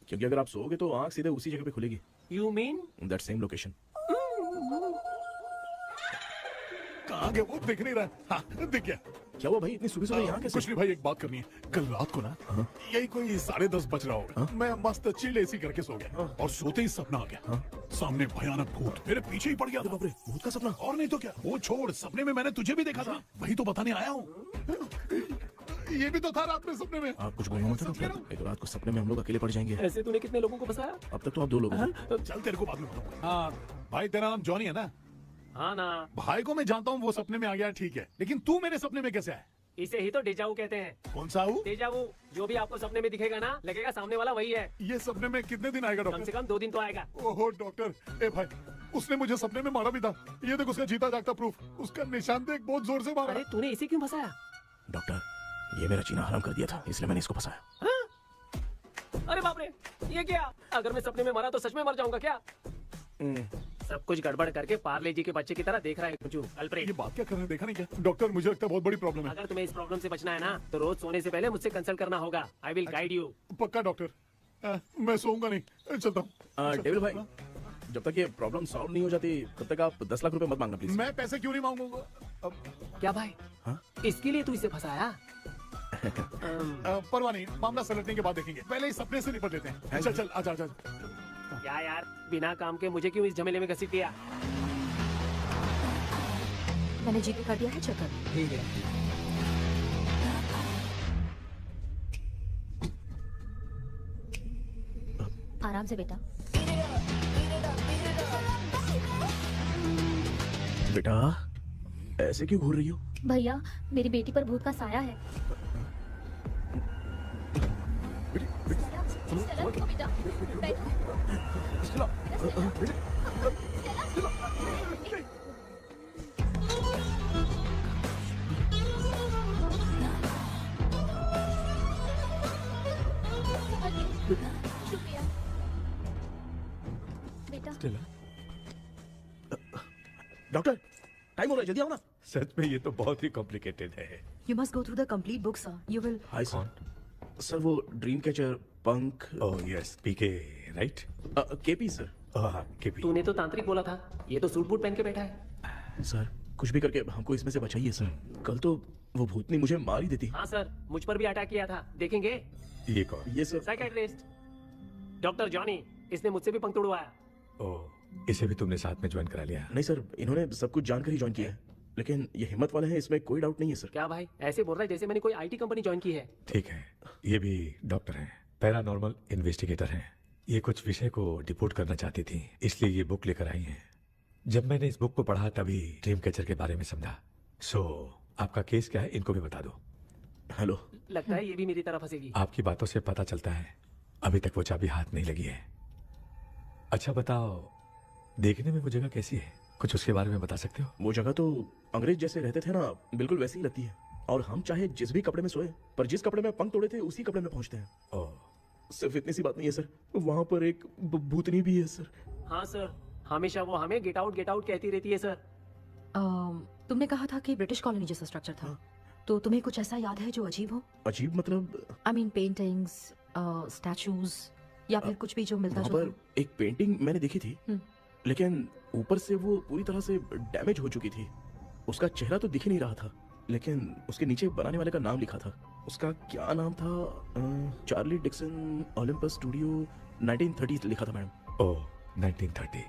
क्योंकि अगर आप सोओगे तो आंख सीधे उसी जगह पे खुलेगी। You mean? That same location. कहाँ गया वो? दिख नहीं रहा। हाँ, दिख गया। क्या हुआ भाई, इतनी सुबह सुबह यहाँ कैसे? कुछ नहीं भाई, एक बात करनी है। कल रात को ना यही कोई 10:30 बज रहा होगा, मैं मस्त चिल एसी करके सो गया और सोते ही सपना आ गया। सामने भयानक भूत मेरे पीछे ही पड़ गया। बाप रे, भूत का सपना? और नहीं तो क्या। वो छोड़, सपने में मैंने तुझे भी देखा था, वही तो बताने आया हूँ। ये भी तो था रात में सपने में। आप कुछ बोलना मत डॉक्टर, नहीं तो रात को सपने में हम लोग अकेले पड़ जाएंगे। ऐसे तूने कितने लोगों को फंसाया? अब तक तो आप 2 लोग हैं। चल तेरे को बाद में बताऊंगा। हाँ भाई, तेरा नाम जॉनी है ना? हाँ ना। भाई को मैं जानता हूँ, वो सपने में आ गया, ठीक है, लेकिन तू मेरे सपने में कैसे आया? इसे ही तो डेजावू कहते हैं। कौन सा हूँ? डेजावू। जो भी आपको सपने में दिखेगा ना, लगेगा सामने वाला वही है। ये सपने में कितने दिन आएगा डॉक्टर? कम से कम 2 दिन तो आएगा। ओहो डॉक्टर, ए भाई, उसने मुझे सपने में मारा भी था। ये देख उसका जीता जागता प्रूफ, उसका निशान देख, बहुत जोर से मारा। अरे तूने इसे क्यों फंसाया? डॉक्टर, ये मेरा जीना हराम कर दिया था, इसलिए मैंने इसको फंसाया। अरे बाप रे, ये क्या? अगर मैं सपने में मरा तो सच में मर जाऊंगा क्या? सब कुछ गड़बड़ करके पार्ले जी के बच्चे की तरह देख रहा है कुछ अल्फ्रेड। ये बात क्या करने, देखा नहीं क्या? डॉक्टर, मुझे लगता है बहुत बड़ी प्रॉब्लम है। अगर तुम्हें इस प्रॉब्लम से बचना है ना, तो रोज सोने से पहले मुझसे कंसल्ट करना होगा। I will guide you. पक्का डॉक्टर, मैं सोऊंगा नहीं, चलता हूँ। डेविल भाई, जब तक ये प्रॉब्लम सॉल्व नहीं हो जाती तब तक आप 10 लाख रुपए मत मांगना प्लीज। मैं पैसे क्यों नहीं मांगूंगा? क्या भाई? हाँ? इसके लिए तू इसे फंसाया? परवाह नहीं, मामला सलटने के बाद देखेंगे, पहले इस सपने से निपट लेते हैं। चल चल, आजा आजा। क्या यार, बिना काम के मुझे क्यों इस झमेले में घसीट दिया? मैंने जीपे कर दिया है, चेक कर। ठीक है। आराम से बेटा। बेटा, ऐसे क्यों घूर रही हो? भैया, मेरी बेटी पर भूत का साया है। बेटा, डॉक्टर टाइम हो रहा है, जल्दी आओ ना। सच में ये तो बहुत ही कॉम्प्लिकेटेड है। You must go through the complete book, sir. You will. Hi sir. Sir वो ड्रीम कैचर पंख। ओह यस, पीके राइट? KP sir. हाँ केपी। तूने तो तांत्रिक बोला था, ये तो सूट बूट पहन के बैठा है। सर कुछ भी करके हमको इसमें से बचाइए सर, कल तो वो भूतनी मुझे मार ही देती। हाँ सर, मुझ पर भी अटैक किया था, देखेंगे? ये कौन? ये सर साइकियाट्रिस्ट डॉक्टर जॉनी, इसने मुझसे भी पंख तोड़वाया। ओह, इसे भी तुमने साथ में ज्वाइन करा लिया? नहीं सर, इन्होंने सब कुछ जानकर ही ज्वाइन किया है, लेकिन ये हिम्मत वाले हैं, इसमें कोई डाउट नहीं है सर। क्या भाई ऐसे बोल रहा है जैसे मैंने कोई आईटी कंपनी ज्वाइन की है। ठीक है, ये भी डॉक्टर हैं, पैरानॉर्मल इन्वेस्टिगेटर हैं। ये कुछ विषय को डिपोर्ट करना चाहती थी, इसलिए ये बुक लेकर आई हैं। जब मैंने इस बुक को पढ़ा तभी ड्रीम कैचर के बारे में समझा। सो आपका केस क्या है, इनको भी बता दो। हेलो। लगता है ये भी मेरी तरह फंसेगी। आपकी बातों से पता चलता है अभी तक वो चाबी हाथ नहीं लगी है। अच्छा बताओ, देखने में वो जगह कैसी है, कुछ उसके बारे में बता सकते हो? वो जगह तो अंग्रेज जैसे रहते थे ना, बिल्कुल वैसी ही लगती है। और हम चाहे जिस भी कपड़े में सोए, पर जिस कपड़े में पंख तोड़े थे उसी कपड़े में पहुंचते हैं। ओह। सिर्फ इतनी सी बात नहीं है सर, वहाँ पर एक भूतनी भी है सर। हाँ सर, हमेशा वो हमें गेट आउट कहती रहती है सर। तुमने कहा था कि ब्रिटिश कॉलोनी जैसा स्ट्रक्चर था, तो तुम्हें कुछ ऐसा याद है जो अजीब हो? अजीब मतलब? आई मीन पेंटिंग्स, स्टैचूज या फिर कुछ भी जो मिलता वहाँ जुलता। पर एक पेंटिंग मैंने देखी थी, लेकिन ऊपर से वो पूरी तरह से डैमेज हो चुकी थी। उसका चेहरा तो दिख ही नहीं रहा था, लेकिन उसके नीचे बनाने वाले का नाम लिखा था। उसका क्या नाम था? चार्ली डिक्सन ओलंपस स्टूडियो 1930 लिखा था मैडम। ओह 1930।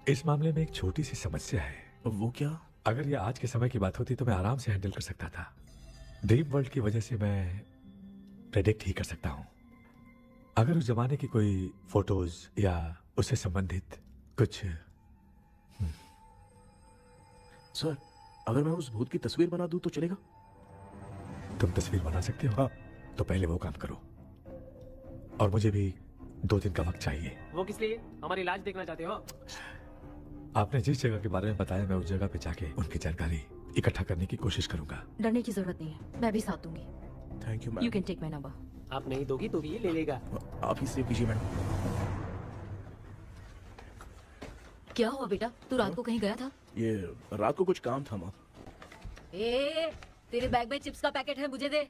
इस मामले में एक छोटी सी समस्या है। वो क्या? अगर ये आज के समय की बात होती तो मैं आराम से हैंडल कर सकता था। ड्रीम वर्ल्ड की वजह से मैं प्रेडिक्ट ही कर सकता हूँ। अगर उस जमाने की कोई फोटोज या उससे संबंधित कुछ। सर अगर मैं उस भूत की तस्वीर बना दूं तो चलेगा? तुम तस्वीर बना सकते हो? हाँ। तो पहले वो काम करो, और मुझे भी 2 दिन का वक्त चाहिए। वो किस लिए? हमारी इलाज देखना चाहते हो? आपने जिस जगह के बारे में बताया, मैं उस जगह पे जाके उनकी जानकारी इकट्ठा करने की कोशिश करूंगा। डरने की जरूरत नहीं है, मैं भी साथ दूंगी। Thank you you ma'am. Can take my number. आप नहीं दोगी तो भी ये ले लेगा। आप ही सेव कीजिए मैडम। क्या हुआ बेटा, तू रात को कहीं गया था? ये रात को कुछ काम था माँ। तेरे बैग में चिप्स का पैकेट है, मुझे दे।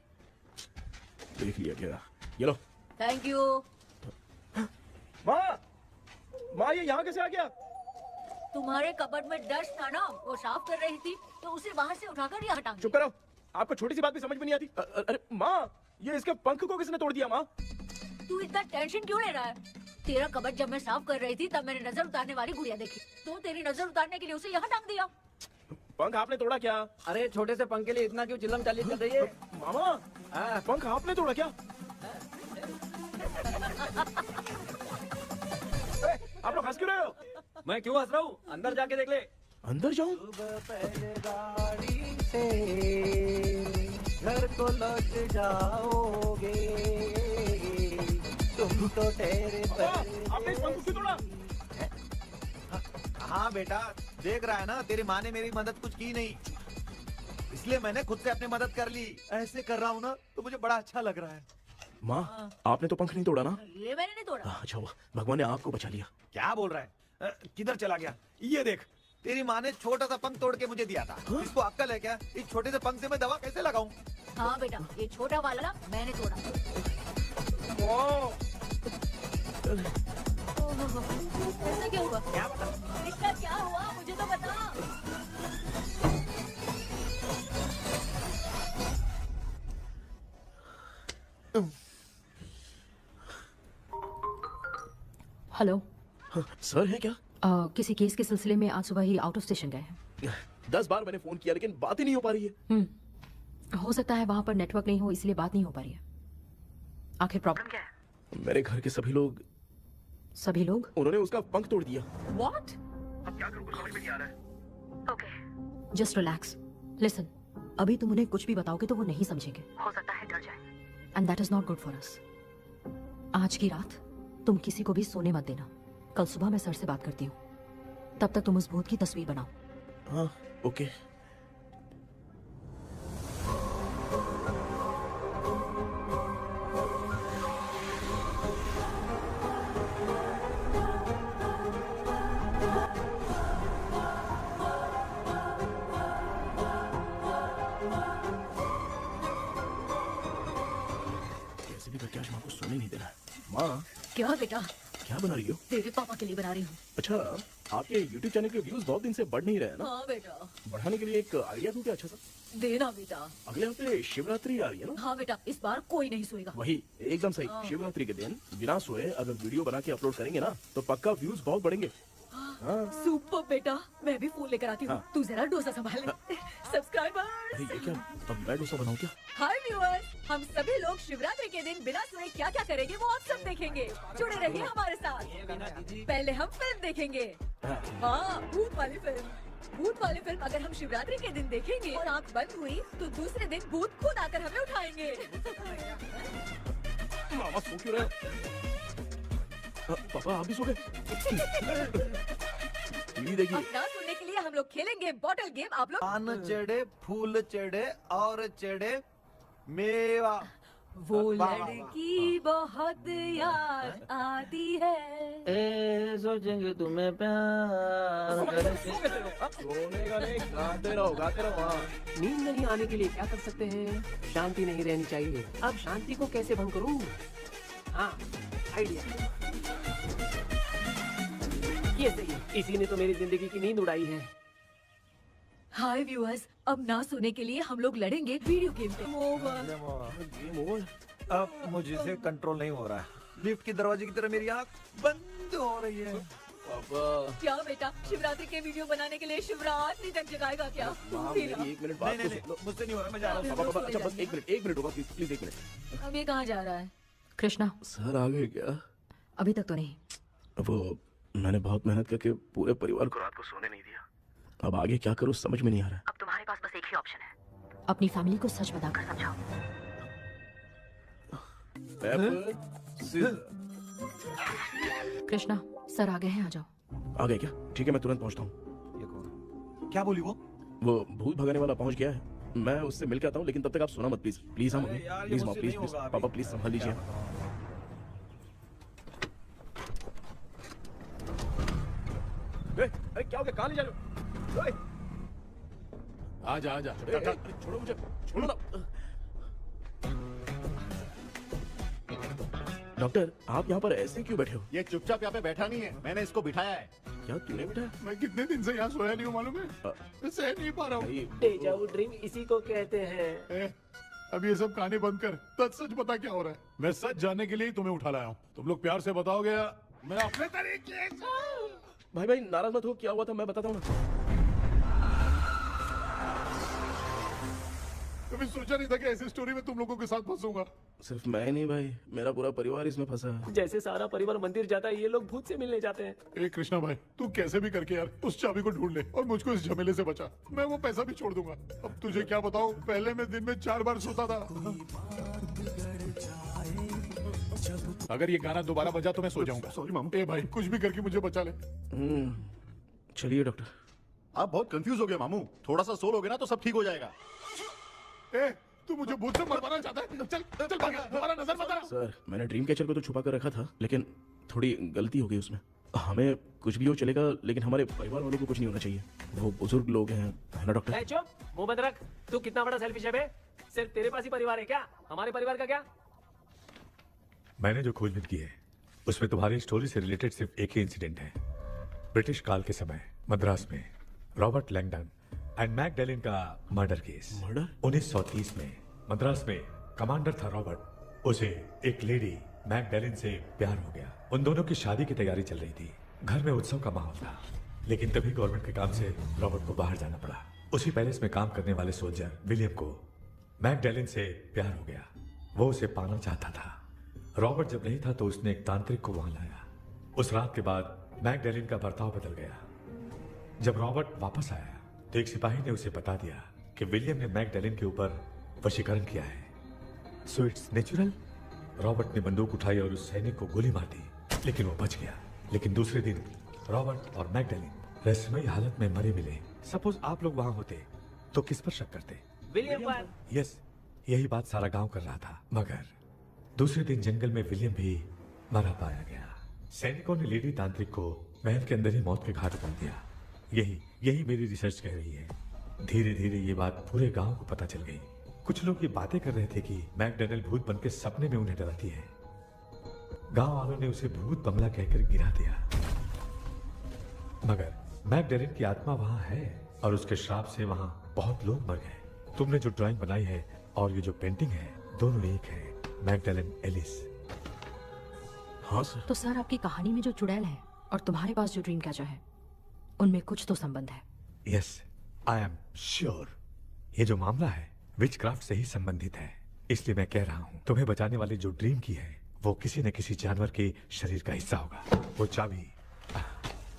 देख लिया क्या? ये लो। Thank you. माँ ये यहाँ कैसे आ गया? तुम्हारे कबर्ड में डस्ट था ना, वो साफ कर रही थी तो उसे वहाँ से उठाकर यहाँ टांग चुप करो, आपको छोटी सी बात भी समझ में नहीं आती। अरे माँ, ये इसके पंख को किसने तोड़ दिया माँ? तू इतना टेंशन क्यों ले रहा है? तेरा कबर्ड जब मैं साफ कर रही थी तब मैंने नजर उतारने वाली गुड़िया देखी, तो तेरी नजर उतारने के लिए उसे यहाँ टांग दिया। पंख आपने तोड़ा क्या? अरे छोटे से पंख के लिए इतना क्यों चिल्लम चालीस कर रही है? मामा पंख आपने तोड़ा क्या? आप लोग हंस क्यों रहे हो? मैं क्यों हंस रहा हूँ? अंदर जाके देख ले। अंदर जाऊं? घर को लौट जाओगे तुम तो ठहरे। आपने इस पंख को क्यों तोड़ा? हाँ बेटा, देख रहा है ना, तेरी माँ ने मेरी मदद कुछ की नहीं, इसलिए मैंने खुद से अपनी मदद कर ली। ऐसे कर रहा हूँ ना तो मुझे बड़ा अच्छा लग रहा है। माँ आपने तो पंख नहीं तोड़ा ना? ये मैंने नहीं तोड़ा। अच्छा हुआ भगवान ने आपको बचा लिया। क्या बोल रहा है? किधर चला गया? ये देख, तेरी माँ ने छोटा सा पंख तोड़ के मुझे दिया था। इसको अक्ल है क्या? इस छोटे से पंख से मैं दवा कैसे लगाऊं? हाँ बेटा, ये छोटा वाला मैंने तोड़ा। ऐसा क्या हुआ? क्या बता? इसका क्या हुआ मुझे तो बता। हेलो। सर है क्या? किसी केस के सिलसिले में आज सुबह ही आउट ऑफ स्टेशन गए हैं। 10 बार मैंने फोन किया लेकिन बात ही नहीं हो पा रही है। हो सकता है वहाँ पर नेटवर्क नहीं हो, इसलिए बात नहीं हो पा रही है। आखिर प्रॉब्लम क्या है? मेरे घर के सभी लोग उन्होंने उसका पंख तोड़ दिया। What? अब क्या करूं, कुछ समझ में नहीं आ रहा है। Okay. Just relax. Listen. अभी तुम उन्हें कुछ भी बताओगे तो वो नहीं समझेंगे। हो सकता है डर जाए। And that is not good for us. आज की रात तुम किसी को भी सोने मत देना। कल सुबह मैं सर से बात करती हूँ। तब तक तुम उस भूत की तस्वीर बनाओ। हाँ, ओके। हाँ बेटा, क्या बना रही हो? तेरे पापा के लिए बना रही हूँ। अच्छा, आपके YouTube चैनल के व्यूज बहुत दिन से बढ़ नहीं रहे हैं ना? हाँ बेटा। बढ़ाने के लिए एक आइडिया दूं क्या अच्छा सा? देना बेटा। अगले हफ्ते शिवरात्रि आ रही है ना? हाँ बेटा, इस बार कोई नहीं सोएगा। वही, एकदम सही। शिवरात्रि के दिन बिना सोए अगर वीडियो बना के अपलोड करेंगे ना तो पक्का व्यूज बहुत बढ़ेंगे। सुपर बेटा, मैं भी फोन लेकर आती हूँ। हाँ। तू जरा डोसा संभाल ले। सब्सक्राइबर्स। अरे ये क्या? अब मैं डोसा बनाऊं क्या? हाय व्यूअर्स, हम सभी लोग शिवरात्रि के दिन बिना सोए क्या क्या करेंगे वो आप सब देखेंगे। जुड़े रहिए हमारे साथ। पहले हम फिल्म देखेंगे। हाँ, भूत वाली फिल्म। भूत वाली फिल्म अगर हम शिवरात्रि के दिन देखेंगे और आँख बंद हुई तो दूसरे दिन भूत खुद आकर हमें उठाएंगे। मामा सो क्यों रहे? पापा आप भी सो गए? टीवी देखिए। अब ना सुनने के लिए हम लोग खेलेंगे बॉटल गेम। आप लोग पान चढ़े, फूल चढ़े और चढ़े मेवा। वो लड़की बहुत याद आती है। ए सोचेंगे तुम्हें प्यार करके। सोने का नहीं, गाते रहो। नींद नहीं आने के लिए क्या कर सकते हैं? शांति नहीं रहनी चाहिए। अब शांति को कैसे भंग करूं? हाँ, आइडिया। ये सही है। इसी ने तो मेरी जिंदगी की नींद उड़ाई है। हाय व्यूअर्स, अब ना सोने के लिए हम लोग लड़ेंगे वीडियो गेम पे। Game over. अब मुझसे कंट्रोल नहीं हो रहा है। लिफ्ट की दरवाजे की तरह मेरी आँख बंद हो रही है। पापा। क्या बेटा, शिवरात्रि के वीडियो बनाने के लिए शिवरात्रि तक जगाएगा क्या? मेरी 1 मिनट बात तो सुन लो। मुझसे नहीं हो रहा, मैं जा रहा हूँ। पापा अच्छा बस 1 मिनट होगा प्लीज 1 मिनट। अब ये कहाँ जा रहा है? कृष्णा, सर आ गए क्या? अभी तक तो नहीं। वो मैंने बहुत मेहनत करके पूरे परिवार को रात को सोने नहीं दिया। अब आगे क्या करूँ समझ में नहीं आ रहा। अब तुम्हारे पास बस एक ही ऑप्शन है, अपनी फैमिली को सच बताकर समझाओ। कृष्णा, सर आ गए हैं, आ जाओ। आ गए क्या? ठीक है मैं तुरंत पहुंचता हूँ। क्या बोली वो? वो भूत भगाने वाला पहुंच गया है। मैं उससे मिल के आता हूँ, लेकिन तब तक आप सोना मत प्लीज। प्लीज हाँ मम्मी, प्लीज माँ, प्लीज प्लीज पापा प्लीज संभाल लीजिए। अरे क्या हो गया? कहाँ ले जा रहे हो? आजा छोड़ो मुझे, छोड़ो ना। डॉक्टर आप यहाँ पर ऐसे क्यों बैठे हो? ये चुपचाप यहाँ पे बैठा नहीं है, मैंने इसको बिठाया है। क्या तूने बिठाया? मैं कितने दिन से यहाँ सोया नहीं हूँ मालूम है? मैं सह नहीं पा रहा हूँ। डेजा वू ड्रीम इसी को कहते हैं। अब ये सब कहानी बंद कर, सच बता क्या हो रहा है। मैं सच जानने के लिए ही तुम्हें उठा लाया हूँ। तुम लोग प्यार से बताओगे या मैं अपने तरीके से? भाई नाराज मत हो, क्या हुआ था मैं बताता हूँ ना। कभी सोचा नहीं था कि ऐसी स्टोरी में तुम लोगों के साथ फंसूंगा। सिर्फ मैं नहीं भाई, मेरा पूरा परिवार इसमें फंसा है। जैसे सारा परिवार मंदिर जाता है, ये लोग भूत से मिलने जाते हैं। ए कृष्णा भाई, तू कैसे भी करके यार उस चाबी को ढूंढ ले और मुझको इस झमेले से बचा। मैं वो पैसा भी छोड़ दूंगा। अब तुझे क्या बताऊं, पहले मैं दिन में 4 बार सोता था। अगर ये गाना दोबारा बजा तो मैं सो जाऊंगा। सॉरी माम। ए भाई कुछ भी करके मुझे बचा ले। चलिए डॉक्टर। आप बहुत कंफ्यूज हो गए मामू, थोड़ा सा सो लोगे ना तो सब ठीक हो जाएगा। ए तू मुझे भूत से मरवाना चाहता है? चल भाग, दोबारा नजर मत आना। सर मैंने ड्रीम कैचर को तो छुपा कर रखा था, लेकिन थोड़ी गलती हो गई उसमें। हमें कुछ भी हो चलेगा, लेकिन हमारे परिवार वालों को कुछ नहीं होना चाहिए। वो बुजुर्ग लोग हैं, है ना डॉक्टर? चुप, मुंह बंद रख। तू कितना बड़ा सेल्फिश है बे? सिर्फ तेरे पास ही परिवार है क्या? हमारे परिवार का क्या? मैंने जो खोजबीन की है उसमें तुम्हारी स्टोरी से रिलेटेड सिर्फ एक ही इंसिडेंट है। ब्रिटिश काल के समय मद्रास में रॉबर्ट लैंगडन एंड मैकडैलिन का मर्डर केस। मर्डर? 1930 में मद्रास में कमांडर था रॉबर्ट, उसे एक लेडी मैकडैलिन से प्यार हो गया। उन दोनों की शादी की तैयारी चल रही थी, घर में उत्सव का माहौल था। लेकिन तभी गवर्नमेंट के काम से रॉबर्ट को बाहर जाना पड़ा। उसी पैलेस में काम करने वाले सोल्जर विलियम को मैकडैलिन से प्यार हो गया, वो उसे पाना चाहता था। रॉबर्ट जब नहीं था तो उसने एक तांत्रिक को वहां लाया। उस रात के बाद मैकडैलिन का बर्ताव बदल गया। जब रॉबर्ट वापस आया तो एक सिपाही ने उसे बता दिया कि विलियम ने मैकडैलिन के ऊपर वशीकरण किया है। So it's natural. रॉबर्ट ने बंदूक उठाई और उस सैनिक को गोली मार दी, लेकिन वो बच गया। लेकिन दूसरे दिन रॉबर्ट और मैकडैलिन रहस्यमयी हालत में मरे मिले। सपोज आप लोग वहां होते तो किस पर शक करते? विलियम पर। यस, यही बात सारा गांव कर रहा था। मगर दूसरे दिन जंगल में विलियम भी मरा पाया गया। सैनिकों ने लेडी तांत्रिक को महल के अंदर ही मौत के घाट उतार दिया। यही मेरी रिसर्च कह रही है। धीरे धीरे ये बात पूरे गांव को पता चल गई। कुछ लोग ये बातें कर रहे थे कि मैकडैलिन भूत बनके सपने में उन्हें डराती है। गांव वालों ने उसे भूत बंगला कहकर गिरा दिया, मगर मैगडेलिन की आत्मा वहां है और उसके श्राप से वहां बहुत लोग मर गए। तुमने जो ड्राइंग बनाई है और ये जो पेंटिंग है, दोनों एक है, मैगडेलिन एलिस। हाँ सर। तो सर आपकी कहानी में जो चुड़ैल है और तुम्हारे पास जो ड्रीम कैचर है, उनमें कुछ तो संबंध है। यस, आई एम श्योर ये जो मामला है विचक्राफ्ट से ही संबंधित है। इसलिए मैं कह रहा हूँ, तुम्हें बचाने वाली जो ड्रीम की है वो किसी न किसी जानवर के शरीर का हिस्सा होगा। वो चाबी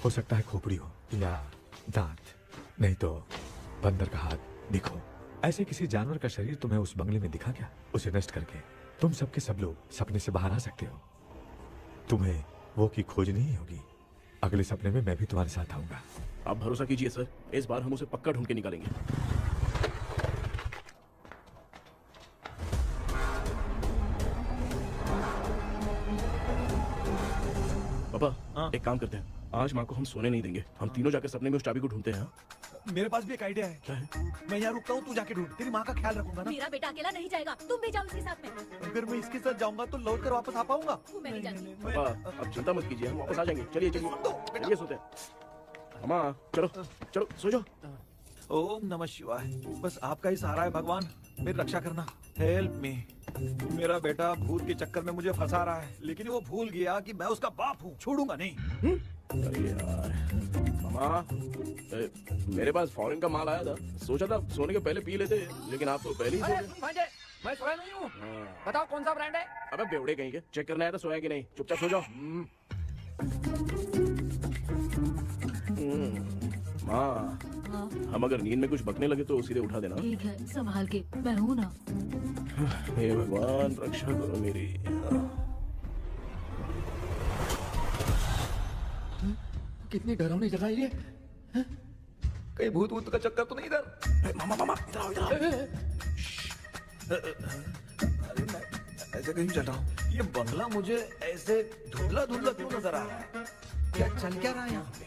हो सकता है खोपड़ी हो या दांत, नहीं तो बंदर का हाथ। देखो, ऐसे किसी जानवर का शरीर तुम्हें उस बंगले में दिखा क्या? उसे नष्ट करके तुम सबके सब लोग सपने से बाहर आ सकते हो। तुम्हें वो की खोजनी ही होगी। अगले सपने में मैं भी तुम्हारे साथ आऊंगा। आप भरोसा कीजिए सर, इस बार हम उसे पक्का ढूंढ के निकालेंगे। पापा, एक काम करते हैं, आज माँ को हम सोने नहीं देंगे। हम तीनों जाकर सपने में उस चाबी को ढूंढते हैं। मेरे पास भी एक आइडिया है। क्या है? मैं यहाँ रुकता हूँ, तू जाके ढूंढ। तेरी माँ का ख्याल रखूंगा ना। मेरा बेटा अकेला नहीं जाएगा, तुम भी जाओ इसके साथ में। अगर मैं इसके साथ जाऊंगा तो लौट कर वापस आ पाऊंगा? मैं नहीं जाती। पापा, अब चिंता मत कीजिए, हम वापस आ जाएंगे। चलिए चलिए चलिए, सोते हैं। माँ चलो चलो सो जाओ। ओम नमः शिवाय। बस आपका ही सहारा है भगवान, मेरी रक्षा करना। Help me. मेरा बेटा भूत के चक्कर में मुझे फंसा रहा है, लेकिन वो भूल गया कि मैं उसका बाप हूँ। छोड़ूंगा नहीं। अरे यार मामा, मेरे पास फॉरेन का माल आया था, सोचा था सोने के पहले पी लेते, लेकिन आप तो पहले ही सो गए। मैं सोया नहीं हूँ। बताओ कौन सा ब्रांड है? अबे बेवड़े कहीं के, चेक करना है तो सोया कि नहीं। चुपचाप सो जाओ। माँ, हम अगर नींद में कुछ बकने लगे तो सीधे उठा देना। ठीक है, संभाल के, मैं हूँ ना। हे भगवान, रक्षा करो मेरी। कितनी डरावनी जगह है ये। कहीं भूत भूत का चक्कर तो नहीं इधर? मामा मामा, इधर आओ, इधर आओ। अरे मैं ऐसे कहीं चल रहा हूँ। ये बंगला मुझे ऐसे धुंधला धुंधला क्यों नजर आ रहा है? क्या चल क्या रहा है यहाँ पे?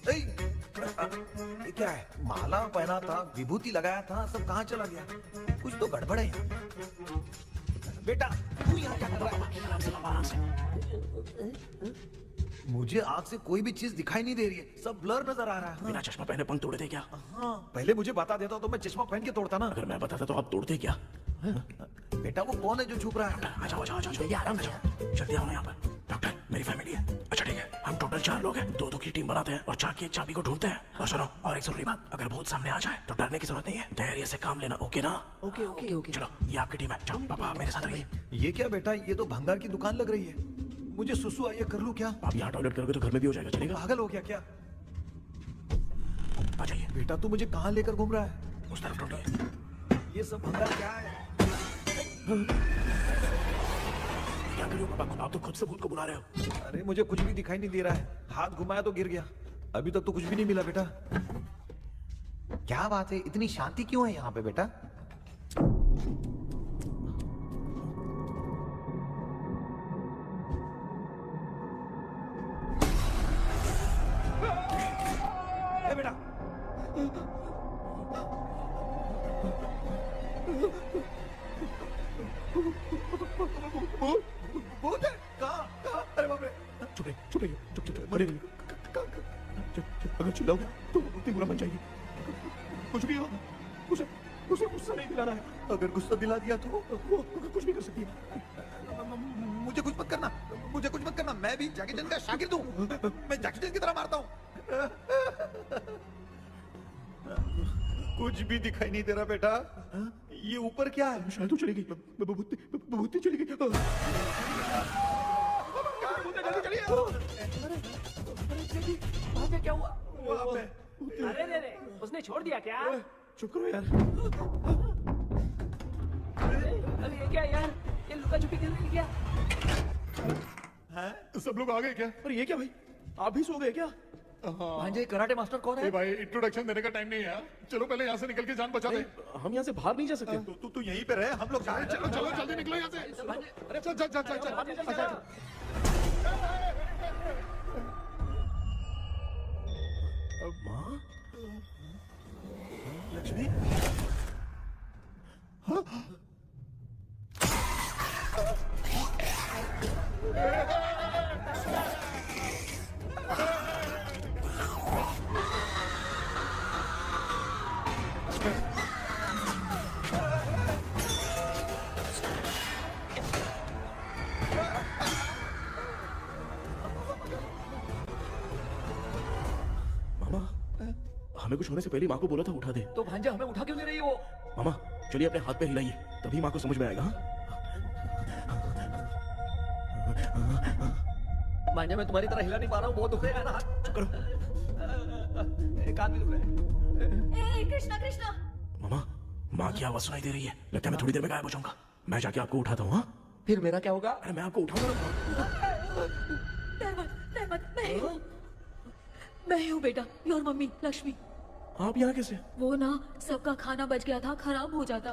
ये क्या है? माला पहना था, विभूति लगाया था, सब कहाँ चला गया? कुछ तो गड़बड़ है यहाँ। बेटा, तू यहाँ क्या कर रहा है? मुझे आँख से कोई भी चीज दिखाई नहीं दे रही है, सब ब्लर नजर आ रहा है। बिना चश्मा पहने पंख तोड़े थे क्या? हाँ, पहले मुझे बता देता तो मैं चश्मा पहन के तोड़ता ना। अगर मैं बताता तो आप तोड़ते क्या? बेटा, वो कौन है जो छुप रहा है? आ जाओ आ जाओ आ जाओ, आराम से जाओ, जल्दी आओ ना यहाँ पर। डॉक्टर, मेरी फैमिली है। अच्छा ठीक है, हम टोटल 4 लोग हैं, 2-2 की टीम बनाते हैं और चाबी चाबी को ढूंढते हैं। और सुनो, और एक जरूरी बात, अगर भूत सामने आ जाए तो डरने की जरूरत नहीं है, धैर्य से काम लेना। ओके ना? Okay okay okay. चलो, ये आपकी टीम है। जाओ पापा, मेरे साथ रहिए। ये क्या बेटा, ये तो भंगार की दुकान लग रही है। मुझे सुसु आई है, कर लूं क्या? आप यहाँ टॉयलेट करोगे तो घर में भी हो जाएगा, चलेगा? पागल हो गया क्या? आ जाइए। बेटा, तू मुझे कहाँ लेकर घूम रहा है? उस तरफ ढूंढिए। ये सब भंगार क्या है? क्या करियो पापा, आप तो खुद से भूत को बुला रहे हो। अरे मुझे कुछ भी दिखाई नहीं दे रहा है, हाथ घुमाया तो गिर गया। अभी तक तो कुछ भी नहीं मिला बेटा। क्या बात है, इतनी शांति क्यों है यहाँ पे बेटा? बेटा, भूत है? कहाँ? अरे बाप रे! चुप रहिए, चुप रहिए, चुप चुप खड़े रहिए। अगर चिल्लाओगे तो भूत बुरा बन जाएगी। कुछ भी हो, उसे गुस्सा नहीं दिलाना है। अगर गुस्सा दिला दिया तो वो कुछ भी कर सकती है। मुझे कुछ मत करना, मुझे कुछ मत करना। मैं भी जैकी चैन का शागिर्द हूँ। मैं जैकी चैन की तरह मारता हूँ। कुछ भी दिखाई नहीं दे रहा बेटा। ये ऊपर क्या है? शायद तो चली गई, भूत चली गई। क्या हुआ? अरे रे रे, उसने छोड़ दिया क्या? चुप करो यार। अरे ये क्या यार, ये लुका छुपी खेल रही क्या? हैं? सब लोग आ गए क्या? अरे ये क्या भाई, आप भी सो गए क्या? भांजे, कराटे मास्टर कौन है? भाई, इंट्रोडक्शन देने का टाइम नहीं है। चलो पहले यहाँ से निकल के जान बचा दे। हम यहाँ से बाहर नहीं जा सकते। तू यहीं पे रहे, हम लोग जा रहे हैं। चलो चलो जल्दी निकलो यहाँ से। चल। माँ, लक्ष्मी, हाँ? हमें कुछ होने से पहले माँ को बोला था उठा दे। तो भांजा हमें उठा क्यों ले रही है वो? मामा चलिए अपने हाथ पे हिलाइए, तभी माँ को समझ में आएगा। हाँ? भांजा मैं तुम्हारी तरह हिला नहीं पा रहा हूँ, बहुत दुख रहा है ना हाथ। करो। एक हाथ भी दुख रहा है। कृष्णा कृष्णा। मामा माँ की आवाज सुनाई दे रही है, लगता है मैं थोड़ी देर में गायब हो जाऊंगा। मैं जाके आपको उठाता हूँ। हाँ फिर मेरा क्या होगा? अरे मैं आपको उठाऊंगा। मैं हूँ बेटा, योर मम्मी लक्ष्मी। आप यहाँ कैसे? वो ना सबका खाना बच गया था, खराब हो जाता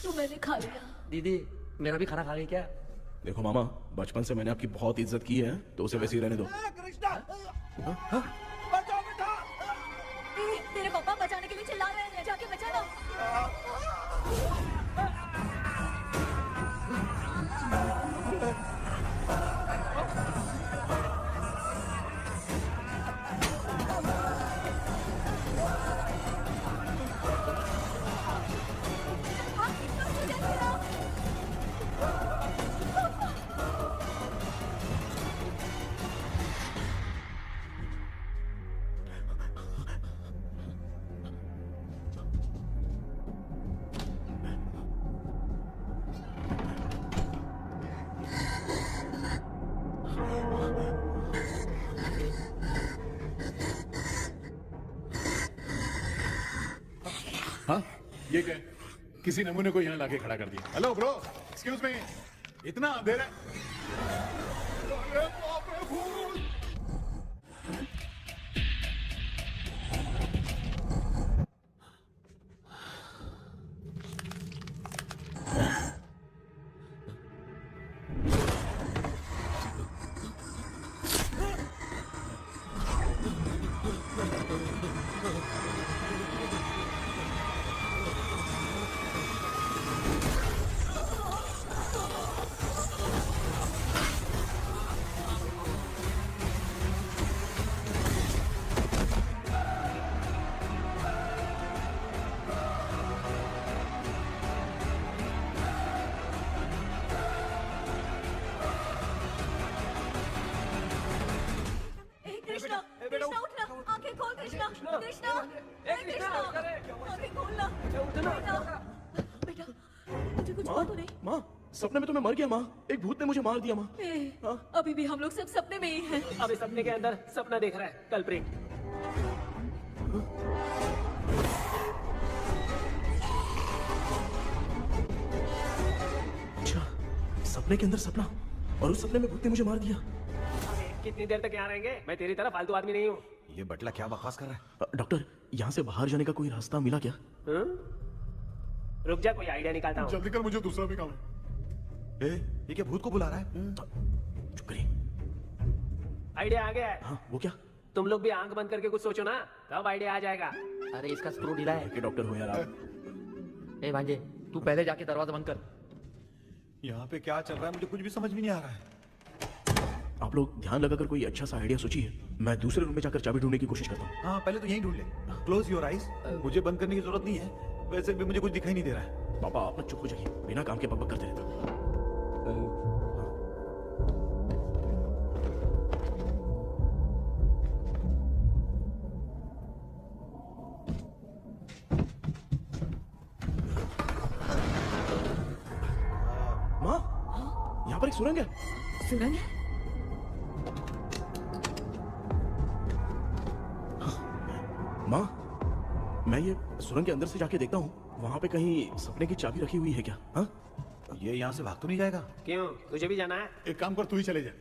तो मैंने खा लिया। दीदी मेरा भी खाना खा गई क्या? देखो मामा, बचपन से मैंने आपकी बहुत इज्जत की है, तो उसे वैसे ही रहने दो। तेरे पापा बचाने के लिए चिल्ला रहे हैं, जाके बचा लो। हाँ ये क्या? किसी नमूने को यहाँ लाके खड़ा कर दिया। हेलो ब्रो, एक्सक्यूज मी, इतना अंधेरा है? अरे बाप रे, भूत! सपने में तो मैं मर गया माँ, एक भूत ने मुझे मार दिया माँ। अभी भी हम लोग सब सपने में ही हैं। अभी सपने के अंदर सपना देख रहा है, कल्प्रिट। अच्छा, सपने के अंदर सपना, और उस सपने में भूत ने मुझे मार दिया। कितनी देर तक यहाँ रहेंगे? मैं तेरी तरह फालतू आदमी नहीं हूँ। ये बटला क्या बकवास कर रहा है? डॉक्टर, यहाँ से बाहर जाने का कोई रास्ता मिला क्या? रुक जा, कोई आइडिया निकालता हूँ। जल्दी कर, मुझे दूसरा भी काम है। ये क्या भूत को बुला रहा है? चुप करिए। आइडिया आ गया है। हाँ, वो क्या? तुम लोग भी आंख बंद करके कुछ सोचो ना, तब आइडिया आ जाएगा। अरे इसका स्क्रू ढीला है। कि डॉक्टर हो यार आप। ए भांजे, तू पहले जाके दरवाजा बंद कर। यहाँ पे क्या चल रहा है मुझे कुछ भी समझ में नहीं आ रहा है। आप लोग ध्यान लगाकर कोई अच्छा सा आइडिया सोचिए, मैं दूसरे रूम में जाकर चाबी ढूंढने की कोशिश करता हूँ। हाँ, पहले तो यहीं ढूंढ ले। Close your eyes. मुझे बंद करने की जरूरत नहीं है, वैसे भी मुझे कुछ दिखाई नहीं दे रहा है। पापा आप मत चुप हो जाइए, बिना काम के बकबक करते रहते। माँ, यहाँ पर एक सुरंग है। सुरंग है? माँ, मैं ये सुरंग के अंदर से जाके देखता हूँ, वहाँ पे कहीं सपने की चाबी रखी हुई है क्या? हाँ? ये यहाँ से भाग तो नहीं जाएगा? क्यों, तुझे भी जाना है? एक काम कर, तू ही चले जा।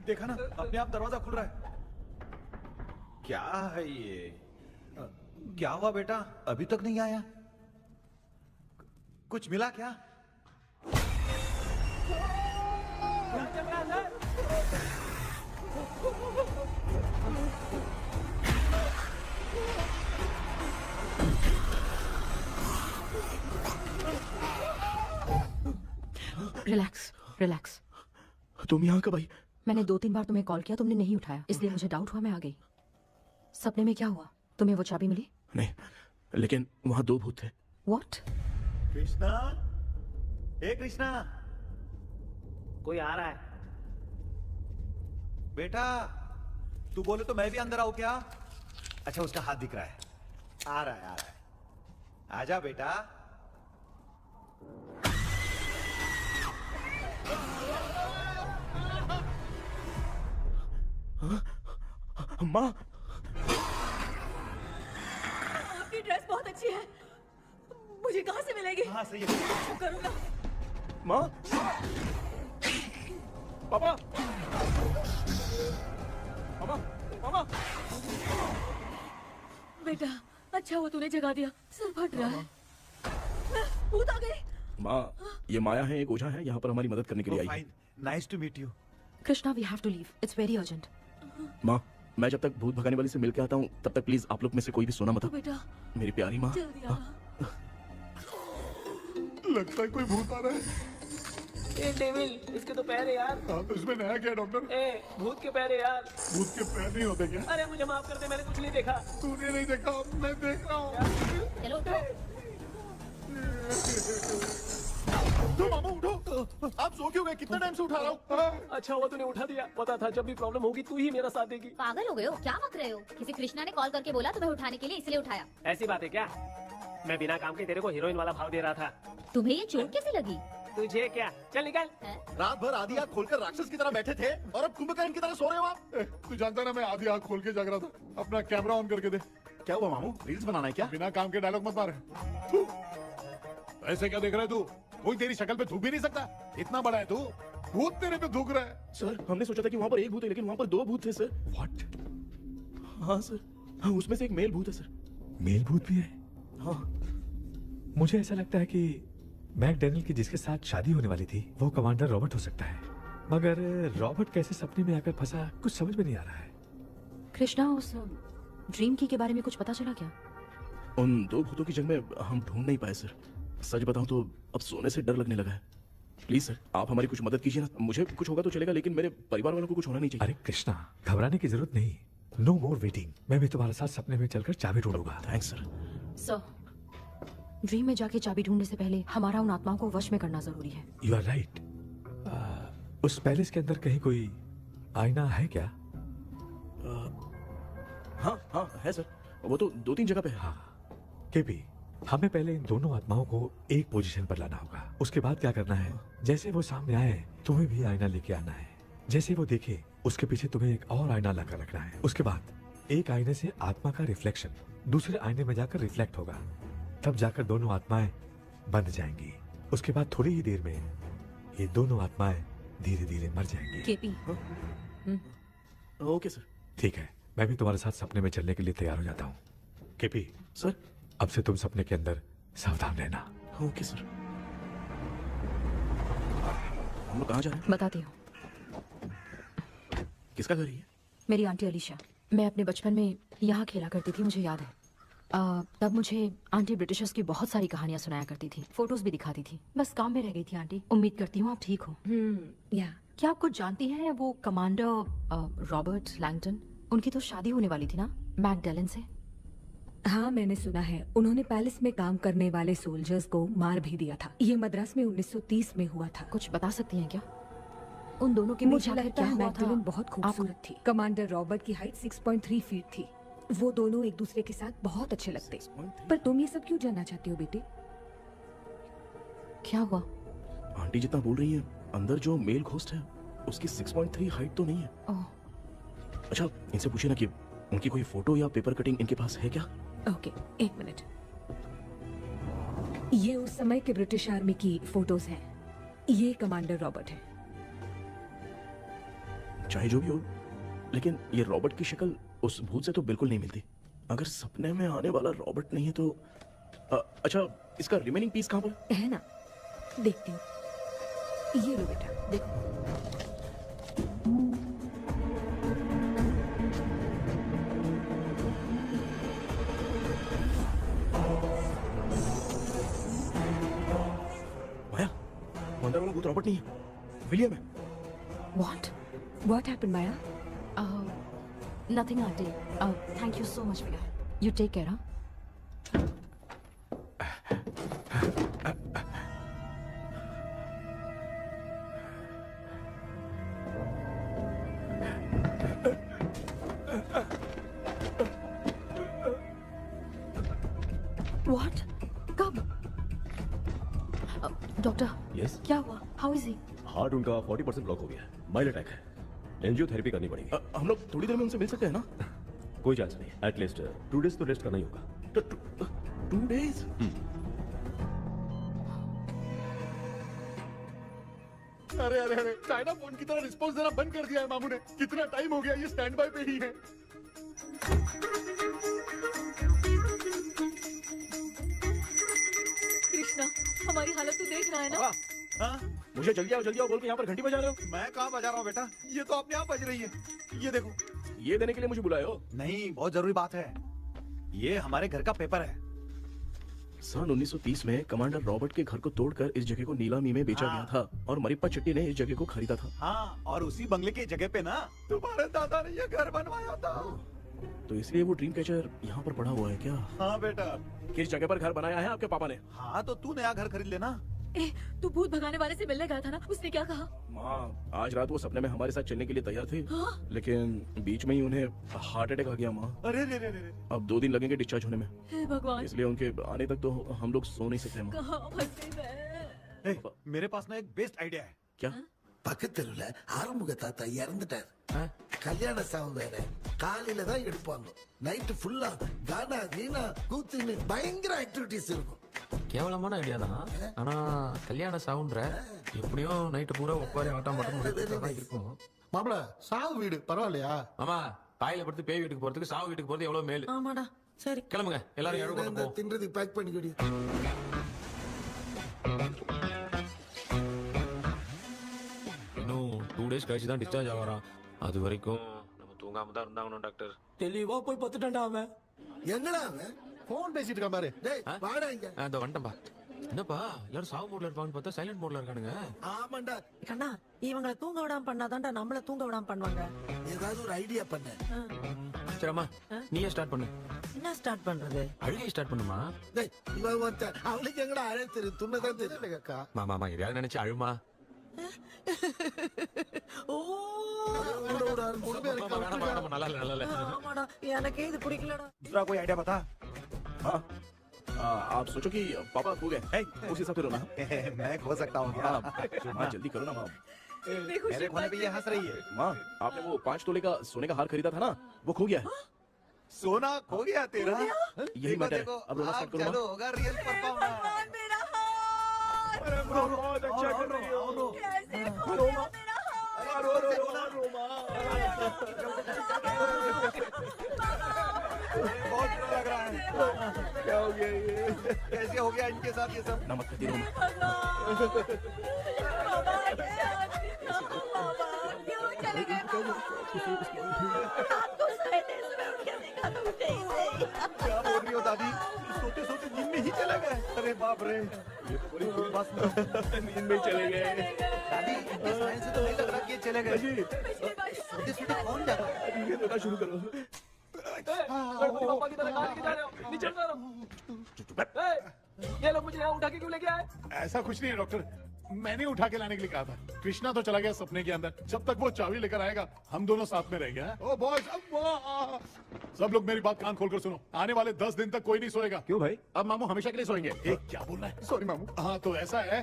देखा ना, अपने आप दरवाजा खुल रहा है। क्या है ये? क्या हुआ बेटा, अभी तक नहीं आया? कुछ मिला क्या? Relax relax. तुम यहाँ कब आई? मैंने 2-3 बार तुम्हें कॉल किया, तुमने नहीं उठाया, इसलिए मुझे डाउट हुआ, मैं आ गई। सपने में क्या हुआ तुम्हें वो चाबी मिली? नहीं, लेकिन वहां 2 भूत थे। What? कृष्णा, ए कृष्णा, कोई आ रहा है। बेटा तू बोले तो मैं भी अंदर आऊं क्या? अच्छा उसका हाथ दिख रहा है, आ रहा है आ रहा है। आजा बेटा। माँ, आपकी ड्रेस बहुत अच्छी है, मुझे कहाँ से मिलेगी? हाँ सही है। करूँगा। माँ, पापा, मामा, मामा। बेटा अच्छा हुआ तूने जगा दिया, सर फट रहा है। भूत आ गई। माँ, ये माया है, एक ओझा है, यहाँ पर हमारी मदद करने के लिए आई है। Nice to meet you. Krishna, we have to leave. It's very urgent. माँ, मैं जब तक भूत भगाने वाली से मिल के आता हूँ तब तक प्लीज आप लोग में से कोई भी सोना मत। बेटा मेरी प्यारी माँ। जल्दी आ। लगता है कोई भूत आ रहा है। ए डेविल, इसके तो पैर है यार। हाँ, तो इसमें नया क्या डॉक्टर? ए भूत के पैर है यार। भूत के पैर नहीं होते क्या? अरे मुझे माफ कर दे, मैंने कुछ नहीं देखा। तूने नहीं देखा, मैं देख रहा हूँ। चलो उठो। तो मामू उठो, आप सो क्यों गए? कितना टाइम से उठा रहा हूँ? अच्छा हुआ तूने उठा दिया, पता था जब भी प्रॉब्लम होगी तू ही मेरा साथ देगी। पागल हो गए हो क्या बक रहे हो? किसी कृष्णा ने कॉल करके बोला तुम्हें उठाने के लिए, इसलिए उठाया। ऐसी बात है क्या? मैं बिना काम के तेरे को हीरोइन वाला भाव दे रहा था। तुम्हें ये चोट कैसे लगी? तुझे क्या, चल निकल। रात भर आधी आँख खोलकर राक्षस की तरह बैठे थे और अब कुंभकर्ण की तरह सो रहे हो आप। तू जानता ना मैं आधी आँख खोल के जाग रहा था। अपना कैमरा ऑन करके दे। क्या हुआ मामू, रील्स बनाना है क्या? बिना काम के डायलॉग मत मार। ऐसे क्या देख रहा है तू? कोई तेरी शक्ल पे थूक भी नहीं सकता, इतना बड़ा है तू। भूत तेरे पे थूक रहा है। सर, हमने सोचा था कि वहाँ पर एक भूत है, लेकिन वहाँ पर 2 भूत थे सर। व्हाट? हाँ सर, हाँ उसमें से एक मेल भूत है सर। मेल भूत भी है? हाँ। मुझे ऐसा लगता है कि मैकडैनियल की जिसके साथ शादी होने वाली थी वो कमांडर रॉबर्ट हो सकता है, मगर रॉबर्ट कैसे सपने में आकर फंसा कुछ समझ में नहीं आ रहा है। कृष्णा, उस ड्रीम की के बारे में कुछ पता चला क्या? उन 2 भूतों की जंग में हम ढूंढ नहीं पाए सर। सच बताऊं तो अब सोने से डर लगने लगा है। प्लीज सर, आप हमारी कुछ मदद कीजिए ना। मुझे कुछ होगा तो चलेगा, लेकिन मेरे परिवार वालों को कुछ होना नहीं चाहिए। अरे कृष्णा, घबराने की जरूरत नहीं। No more waiting. मैं भी तुम्हारे साथ सपने में चलकर चाबी ढूंढूंगा। Thanks sir. सर, ड्रीम में जाके चाबी ढूंढने से पहले हमारा उन आत्माओं को वश में करना जरूरी है। You are right. उस पैलेस के अंदर कहीं कोई आईना है क्या? हाँ हाँ है सर, वो तो 2-3 जगह पे है। हाँ केपी, हमें पहले इन दोनों आत्माओं को एक पोजीशन पर लाना होगा। उसके बाद क्या करना है, जैसे वो सामने आए तुम्हें भी आईना लेके आना है। जैसे वो देखे उसके पीछे तुम्हें एक और आईना लाकर रखना है। उसके बाद एक आईने से आत्मा का रिफ्लेक्शन दूसरे आईने में जाकर रिफ्लेक्ट होगा, तब जाकर दोनों आत्माएं बंध जाएंगी। उसके बाद थोड़ी ही देर में ये दोनों आत्माएं धीरे धीरे मर जाएंगी। केपी। Okay sir. ठीक है, मैं भी तुम्हारे साथ सपने में चलने के लिए तैयार हो जाता हूँ। केपी सर, अब से तुम सपने के अंदर सावधान रहना। Okay sir. हम लोग कहाँ जा रहे हैं? बताती हूँ। किसका घर है ये? मेरी आंटी अलीशा। मैं अपने बचपन में यहाँ खेला करती थी, मुझे याद है। तब मुझे आंटी ब्रिटिशर्स की बहुत सारी कहानियाँ सुनाया करती थी, फोटोज भी दिखाती थी। बस काम में रह गई थी आंटी। उम्मीद करती हूँ आप ठीक हो। क्या आप कुछ जानती हैं वो कमांडर रॉबर्ट लैंगटन? उनकी तो शादी होने वाली थी ना मैकडैनियल से। हाँ मैंने सुना है, उन्होंने पैलेस में काम करने वाले सोल्जर्स को मार भी दिया था। ये मद्रास में 1930 में हुआ था। कुछ बता सकती हैं क्या उन दोनों के बीच मुझे आखिर लगता क्या है हुआ था? मैकडैनियल बहुत खूबसूरत थी। कमांडर रॉबर्ट की हाइट 6.3 फीट थी। वो दोनों एक दूसरे के साथ बहुत अच्छे लगते। पर तुम ये सब क्यों जानना चाहती हो बेटे? क्या हुआ? आंटी जितना बोल रही है, अंदर जो मेल घोस्ट है उसकी 6.3 हाइट तो नहीं है। अच्छा, इनसे पूछिए ना कि उनकी कोई फोटो या पेपर कटिंग इनके पास है क्या? ओके, एक मिनट। ये उस समय के ब्रिटिश आर्मी की फोटोज हैं। ये कमांडर रॉबर्ट है। चाहे जो भी हो, लेकिन ये रॉबर्ट की शक्ल उस भूत से तो बिल्कुल नहीं मिलती। अगर सपने में आने वाला रॉबर्ट नहीं है तो अच्छा, इसका रिमेनिंग पीस कहाँ पर है ना? देखती हूँ। ये लो बेटा, देखो। माया, अंदर वाला भूत रॉबर्ट नहीं है, विलियम है। What happened, Maya? Nothing, auntie. Thank you so much for your help. You take care, huh? What? कब? डॉक्टर यस क्या हुआ? How is he? हार्ट उनका 40% ब्लॉक हो गया है, माइल्ड अटैक है, एंजियोथेरेपी करनी पड़ेगी। हम लोग थोड़ी देर में उनसे मिल सकते हैं ना? कोई चांस नहीं, एटलीस्ट 2 डेज तो रेस्ट करना ही होगा। 2 डेज? अरे अरे अरे, चाइना फोन की तरह रिस्पॉन्स देना बंद कर दिया है मामू ने। कितना टाइम हो गया, ये स्टैंड बाय पे ही है। कृष्णा, हमारी हालत तो देख रहा है ना? हाँ? मुझे जल्दी आओ बोल के यहाँ पर घंटी बजा रहे हो। मैं कहाँ बजा रहा हूँ बेटा, ये तो अपने आप बज रही है। ये देखो। ये देने के लिए मुझे बुलाए हो? नहीं, बहुत जरूरी बात है। ये हमारे घर का पेपर है। सन 1930 में कमांडर रॉबर्ट के घर को तोड़कर इस जगह को नीलामी में बेचा गया था और मरिप्पा चिट्टी ने इस जगह को खरीदा था। हाँ, और उसी बंगले की जगह पे ना तुम्हारे दादा ने ये घर बनवाया था। तो इसलिए वो ड्रीम कैचर यहाँ पर पड़ा हुआ है क्या? हाँ बेटा। किस जगह पर घर बनाया है आपके पापा ने? हाँ, तो तू नया घर खरीद लेना। तू भूत भगाने वाले से मिलने गया था ना, उसने क्या कहा? माँ, आज रात वो सपने में हमारे साथ चलने के लिए तैयार थे। हाँ? लेकिन बीच में ही उन्हें हार्ट अटैक आ गया माँ। अरे रे रे रे रे। अब 2 दिन लगेंगे डिस्चार्ज होने में। हे भगवान। इसलिए उनके आने तक तो हम लोग सो नहीं सकते माँ। कहाँ फंसे मैं? मेरे पास ना एक बेस्ट आइडिया है। क्या? பக்கத்துல ஆறுமுக தாத்தா இறந்துட்டார். கல்யாண சாவு வேற. காலையில தான் எடுப்பாங்க. நைட் ஃபுல்லா கானா வீணா கூத்துன்னு பயங்கர ஆக்டிவிட்டிஸ் இருக்கும். கேவலமான ஐடியா தான். ஆனா கல்யாண சாவுன்ற எப்படியும் நைட் பூரா உட்காரி ஆட்டம் மட்டும் இருக்கும். மாப்ள சாவு வீடு பரவாயில்லையா? மாமா பாயில படுத்து பேய் வீட்டுக்கு போறதுக்கு சாவு வீட்டுக்கு போறது எவ்வளவு மேல். ஆமாடா. சரி கிளம்புங்க எல்லாரும் எழுந்து கொண்டு போ. தின்றதுக்கு பேக் பண்ணிக்கடி. இன்னும் 2 டேஸ் கழிச்சு தான் டிஸ்சார்ஜ் ஆகறான். அது வரைக்கும் நம்ம தூங்காம தான் இருந்தாகணும் டாக்டர். தெளிவா போய் பத்துட்டான்டா அவன். எங்கடா அவன்? போன் பேசிட்டு இருக்கான் பாரு. டேய் வாடா இங்க. அந்த வந்துட்டம்பா. என்னப்பா எல்லாரும் சாவு மோட்ல இருப்பாங்கன்னு பார்த்தா சைலண்ட் மோட்ல இருக்கானுங்க. ஆமாண்டா. கண்ணா இவங்களை தூங்க விடாம பண்ணாதான்டா நம்மள தூங்க விடாம பண்ணுவாங்க. ஏதாவது ஒரு ஐடியா பண்ணு. சரிம்மா நீயே ஸ்டார்ட் பண்ணு. என்ன ஸ்டார்ட் பண்றது? அழுகை ஸ்டார்ட் பண்ணுமா? டேய் இவன் வந்து அவளுக்கு எங்கடா அழ தெரியும், துண்ணதான் தெரியல அக்கா. மாமா எதையாவது நினைச்சு அழுமா. ஓ நல்லா எனக்கே இது பிடிக்கலடா. दूसरा कोई आइडिया बता। हाँ, आप सोचो कि पापा खो गए, उस हिसाब से रोना। मैं खो सकता हूँ क्या? माँ जल्दी करो ना माँ। मेरे खोने पे ये हंस रही है। माँ आपने वो 5 तोले का सोने का हार खरीदा था ना, वो खो गया है। सोना खो गया तेरा? यही मैटर है। अब रोना स्टार्ट करो चलो होगा रियल परफॉर्मेंस। मेरा हाथ! बहुत अच्छा कर रही हो। कैसे खो रो गया मेरा हाथ? बहुत बुरा लग रहा है। क्या हो गया ये? कैसे हो गया इनके साथ ये सब? नमक खती रो। क्यों चले गए? आपको सोते सुबह उठ के देखा तो उठे ही नहीं। क्या बोल रही हो दादी? सोते सोते नींद में ही चले गए? अरे बाप रे, ये तो बड़ी बुरी बात है। नींद में चले गए। दादी इस लाइन से तो नहीं लग रहा कि ये चले गए। सोते सोते कौन जाता है? ये रोना शुरू करो। पापा की तरह कहाँ लेके जा रहे हो? नीचे उतारो। ये लोग मुझे यहाँ उठा के क्यों लेके आए? ऐसा कुछ नहीं है डॉक्टर, मैंने उठा के लाने के लिए कहा था। कृष्णा तो चला गया सपने के अंदर, जब तक वो चाबी लेकर आएगा हम दोनों साथ में रहेंगे। ओ बॉयज, सब लोग मेरी बात कान खोलकर सुनो, आने वाले 10 दिन तक कोई नहीं सोएगा। क्यों भाई? अब मामू हमेशा के लिए सोएंगे। क्या बोल रहा है? सॉरी मामू। हाँ तो ऐसा है,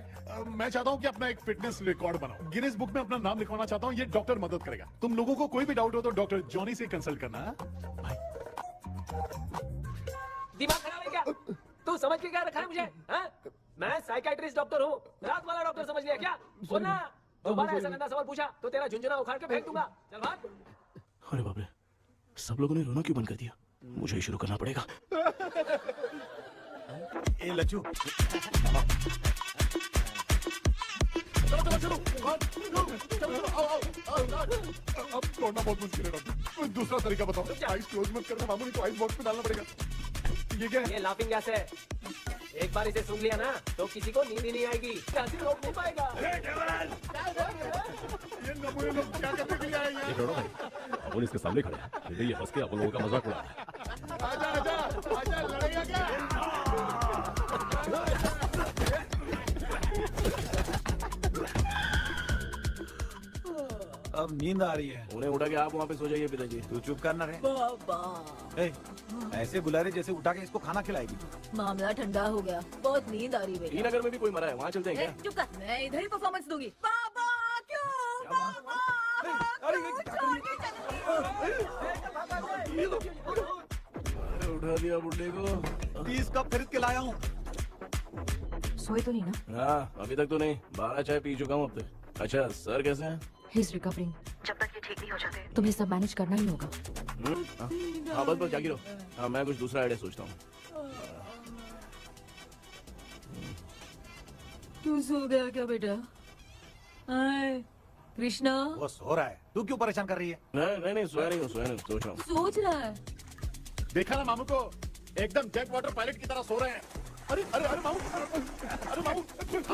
मैं चाहता हूँ कि अपना एक फिटनेस रिकॉर्ड बनाओ, गिनीज बुक में अपना नाम लिखवाना चाहता हूँ। ये डॉक्टर मदद करेगा। तुम लोगों को कोई भी डाउट हो तो डॉक्टर जॉनी से कंसल्ट करना। दिमाग खराब है क्या? तू समझ के क्या रखा है मुझे? हाँ? मैं साइकियाट्रिस्ट डॉक्टर हूँ, रात वाला डॉक्टर समझ लिया क्या? बोलना, दोबारा ऐसा गंदा सवाल पूछा तो तेरा झुंझुना उखाड़ के फेंक दूंगा। चल भाग। अरे बाप रे, सब लोगों ने रोना क्यों बंद कर दिया? मुझे ही शुरू करना पड़ेगा। ए लच्चू, चलो अब छोड़ना बहुत मुश्किल है डॉक्टर, कोई दूसरा तरीका बताओ। आइस क्लोज मत करना मामू, नहीं तो आइस बॉक्स में डालना पड़ेगा। ये क्या है? ये लाफिंग गैस है। एक बार इसे सूंघ लिया ना तो किसी को नींद ही नहीं आएगी, कैसे रोक नहीं पाएगा। ये नमूने लोग क्या करने के लिए आए हैं? ये छोड़ो भाई, अपन इसके सामने खड़े हैं, ये हंस के अपन लोगों का मजाक उड़ा रहा है। आजा आजा आजा, लड़ेगा क्या? अब नींद आ रही है। उन्हें उठा के आप वहाँ पे सो जाइए पिताजी। तू चुप करना रे। बाबा ए, ऐसे बुला रहे जैसे उठा के इसको खाना खिलाएगी। मामला ठंडा हो गया, बहुत नींद आ रही है। हीरानगर में भी कोई मरा है, वहाँ चलते हैं क्या? चुप कर, मैं इधर ही परफॉर्मेंस दूंगी। बाबा क्यों? उठा दिया बुड्ढे को। 30 कप खरीद के लाया हूँ। सोए तो नहीं ना? हाँ अभी तक तो नहीं, 12 चाय पी चुका हूँ अब तक। अच्छा सर कैसे हैं? He is recovering. जब तक ये ठीक नहीं हो जाते तुम्हें सब मैनेज करना ही होगा। हाँ बस बस जागी रहो। हाँ मैं कुछ दूसरा आइडिया सोचता हूँ। तू सो गया क्या बेटा? हाय कृष्णा। वो सो रहा है, तू क्यों परेशान कर रही है? नहीं सोया नहीं हूँ, सोच रहा हूँ। सोच रहा है। देखा ना मामू को, एकदम जेट वाटर पायलट की तरह सो रहे हैं। अरे अरे अरे मामू, अरे मामू,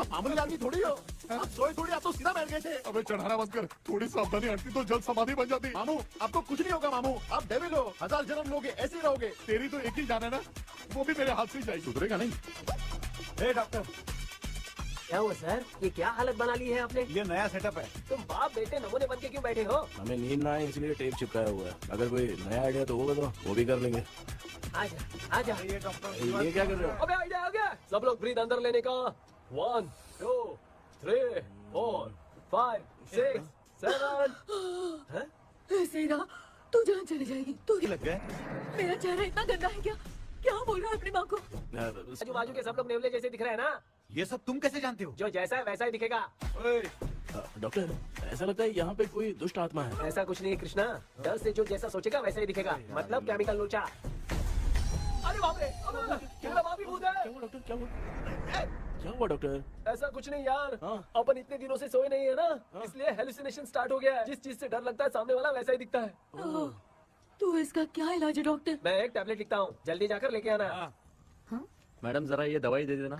आप मामूली आदमी थोड़ी हो। आप सोए थोड़ी, आप तो सीधा बैठ गए थे। अबे चढ़ाना बंद कर, थोड़ी सावधानी हटती तो जल्द समाधि बन जाती। मामू आपको कुछ नहीं होगा मामू, आप डेविल हो, 1000 जन्म लोगे ऐसे ही रहोगे। तेरी तो एक ही जान है ना, वो भी मेरे हाथ से ही जाएगी। सुधरेगा नहीं। डॉक्टर क्या हुआ सर? ये क्या हालत बना ली है आपने? ये नया सेटअप है। तुम बाप बेटे नमूने बन के क्यों बैठे हो? हमें नींद ना आए इसलिए टेप चिपकाया हुआ है। अगर कोई नया आइडिया तो होगा तो वो भी कर लेंगे। आजा आजा। ये डॉक्टर ये क्या कर रहे हो? अबे आइडिया आ गया। सब लोग ब्रीथ अंदर लेने का। 1 2 3 4 5 6 7। ऐसे ही रहा तू जान चली जाएगी। तू लग गए। मेरा चेहरा इतना गंदा है क्या? क्या बोल रहा है अपनी माँ को? आजू बाजू के सब लोग नेवले जैसे दिख रहे हैं ना? ये सब तुम कैसे जानते हो? जो जैसा है वैसा ही दिखेगा। डॉक्टर ऐसा लगता है यहाँ पे कोई दुष्ट आत्मा है। ऐसा कुछ नहीं है कृष्णा, डर से जो जैसा सोचेगा वैसा ही दिखेगा। मतलब केमिकल लोचा। अरे बाप रे, क्या बाप ही भूत है। क्या हुआ डॉक्टर? क्या हुआ डॉक्टर? ऐसा कुछ नहीं यार। हाँ। अपन इतने दिनों से सोए नहीं है ना, इसलिए हेलुसिनेशन स्टार्ट हो गया है। जिस चीज से डर लगता है सामने वाला वैसा ही दिखता है। तो इसका क्या इलाज है डॉक्टर? मैं एक टैबलेट लिखता हूँ, जल्दी जाकर लेके आना। मैडम जरा ये दवाई दे देना।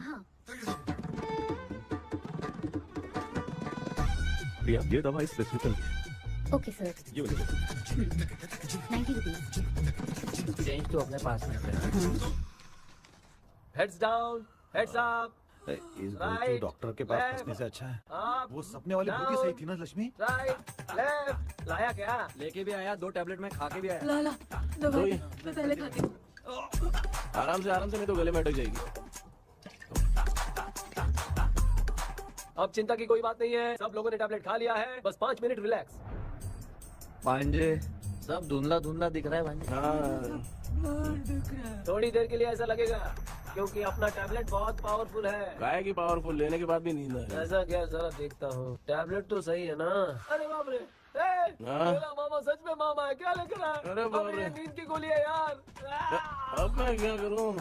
प्रिया ये दवा इस प्रिस्क्रिप्शन की है। Okay sir. ये वाली दे। 90 रुपीज। चेंज तो अपने पास में है। Heads down, heads up. इस गलती डॉक्टर के पास फंसने से अच्छा है। वो सपने वाली बुद्धि सही थी ना लक्ष्मी? Right left. लाया क्या? लेके भी आया, 2 टैबलेट में खा के भी आया। ला दवाई मैं पहले खाती हूँ। आराम से नहीं तो गले में अटक जाएगी। अब चिंता की कोई बात नहीं है, सब लोगों ने टैबलेट खा लिया है। बस 5 मिनट रिलैक्स। भांजे सब धुंधला धुंधला दिख रहा है भांजे। थोड़ी देर के लिए ऐसा लगेगा क्योंकि अपना टैबलेट बहुत पावरफुल है। काय की पावरफुल, लेने के बाद भी नींद है। ऐसा क्या? जरा देखता हूँ। टैबलेट तो सही है ना? अरे बाप रे, मेरा मामा सच में मामा है। क्या लेकर आया? अरे बाप रे, नींद की गोली है यार। अब मैं क्या करूँ?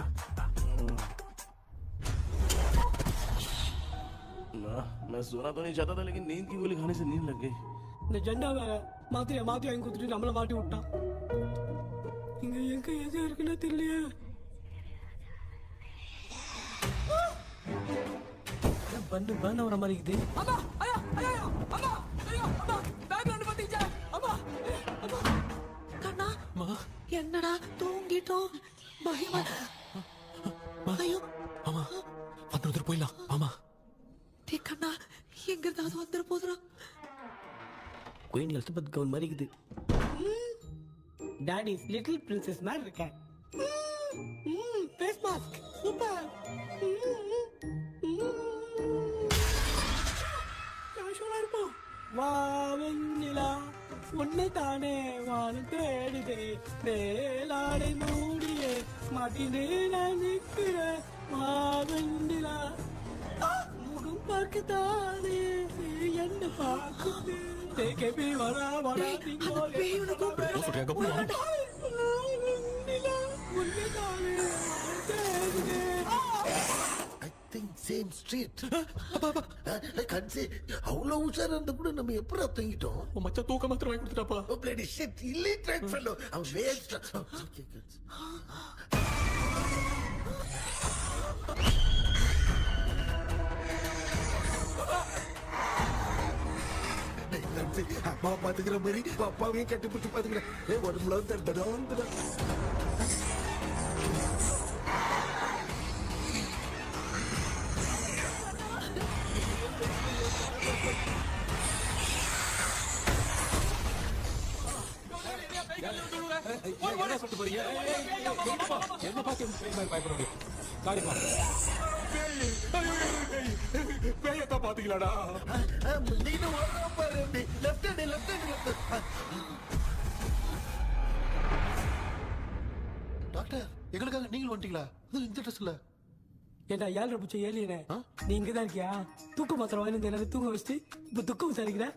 मैं सोना तो नहीं चाहता था, लेकिन नींद की गोली खाने से नींद लग गई। నిజంగా మాతి ఇంకొద్ది నమ్మల మాటి ఉంటా ఇంకా ఏదో ఎరికినా తెలియ ಬಂದು ಅವರ ಮರಿಗಿದೆ என்னடா தூங்கிட்டோம் மகிமா ஐயோ மாமா வந்து போயிடலாம் மாமா கண்ணா எங்க இருந்தாலும் வந்துட போதுரா குயின் எலிசபெத் கவுன் மாதிரி இருக்குது டாடி லிட்டில் பிரின்சஸ் மாதிரி இருக்கேன் ஃபேஸ் மாஸ்க் சூப்பர் கேஷுவலா இருப்போம் வா வெண்ணிலா உன்னை தானே வானம் தேடுதே மேலாடை மூடியே மாட்டினே நான் நிற்கிறேன் வா வெண்ணிலா முகம் பார்க்கத்தானே என்ன பார்க்குது देखे भी वरा वरा I think same street. I can't say அவ்வளவு உஷாரா இருந்தா கூட நம்ம எப்படா தூங்கிட்டோம்? மச்சான் தூக்க மாத்திரம் வாங்கி கொடுத்துட்டாப்பா. Oh bloody shit, illiterate fellow. I'm waste. அப்பா பாத்துக்கிற மாதிரி அப்பாவையும் கட்டி பிடிச்சி பாத்துக்கிறேன். உடம்புல தண்டா பேயத்தான் பாத்தீங்களாடா? நீங்க பாரு லெஃப்ட் ஹேண்ட் டாக்டர் எங்களுக்காக நீங்களும் வந்துட்டீங்களா? இந்த ட்ரெஸ்ல ஏண்டா 7:07 நீ இங்கதான் இருக்கியா? தூக்க மாத்திரம் வாங்கி எனக்கு தூங்க வச்சுட்டு இப்ப துக்கம் விசாரிக்கிற.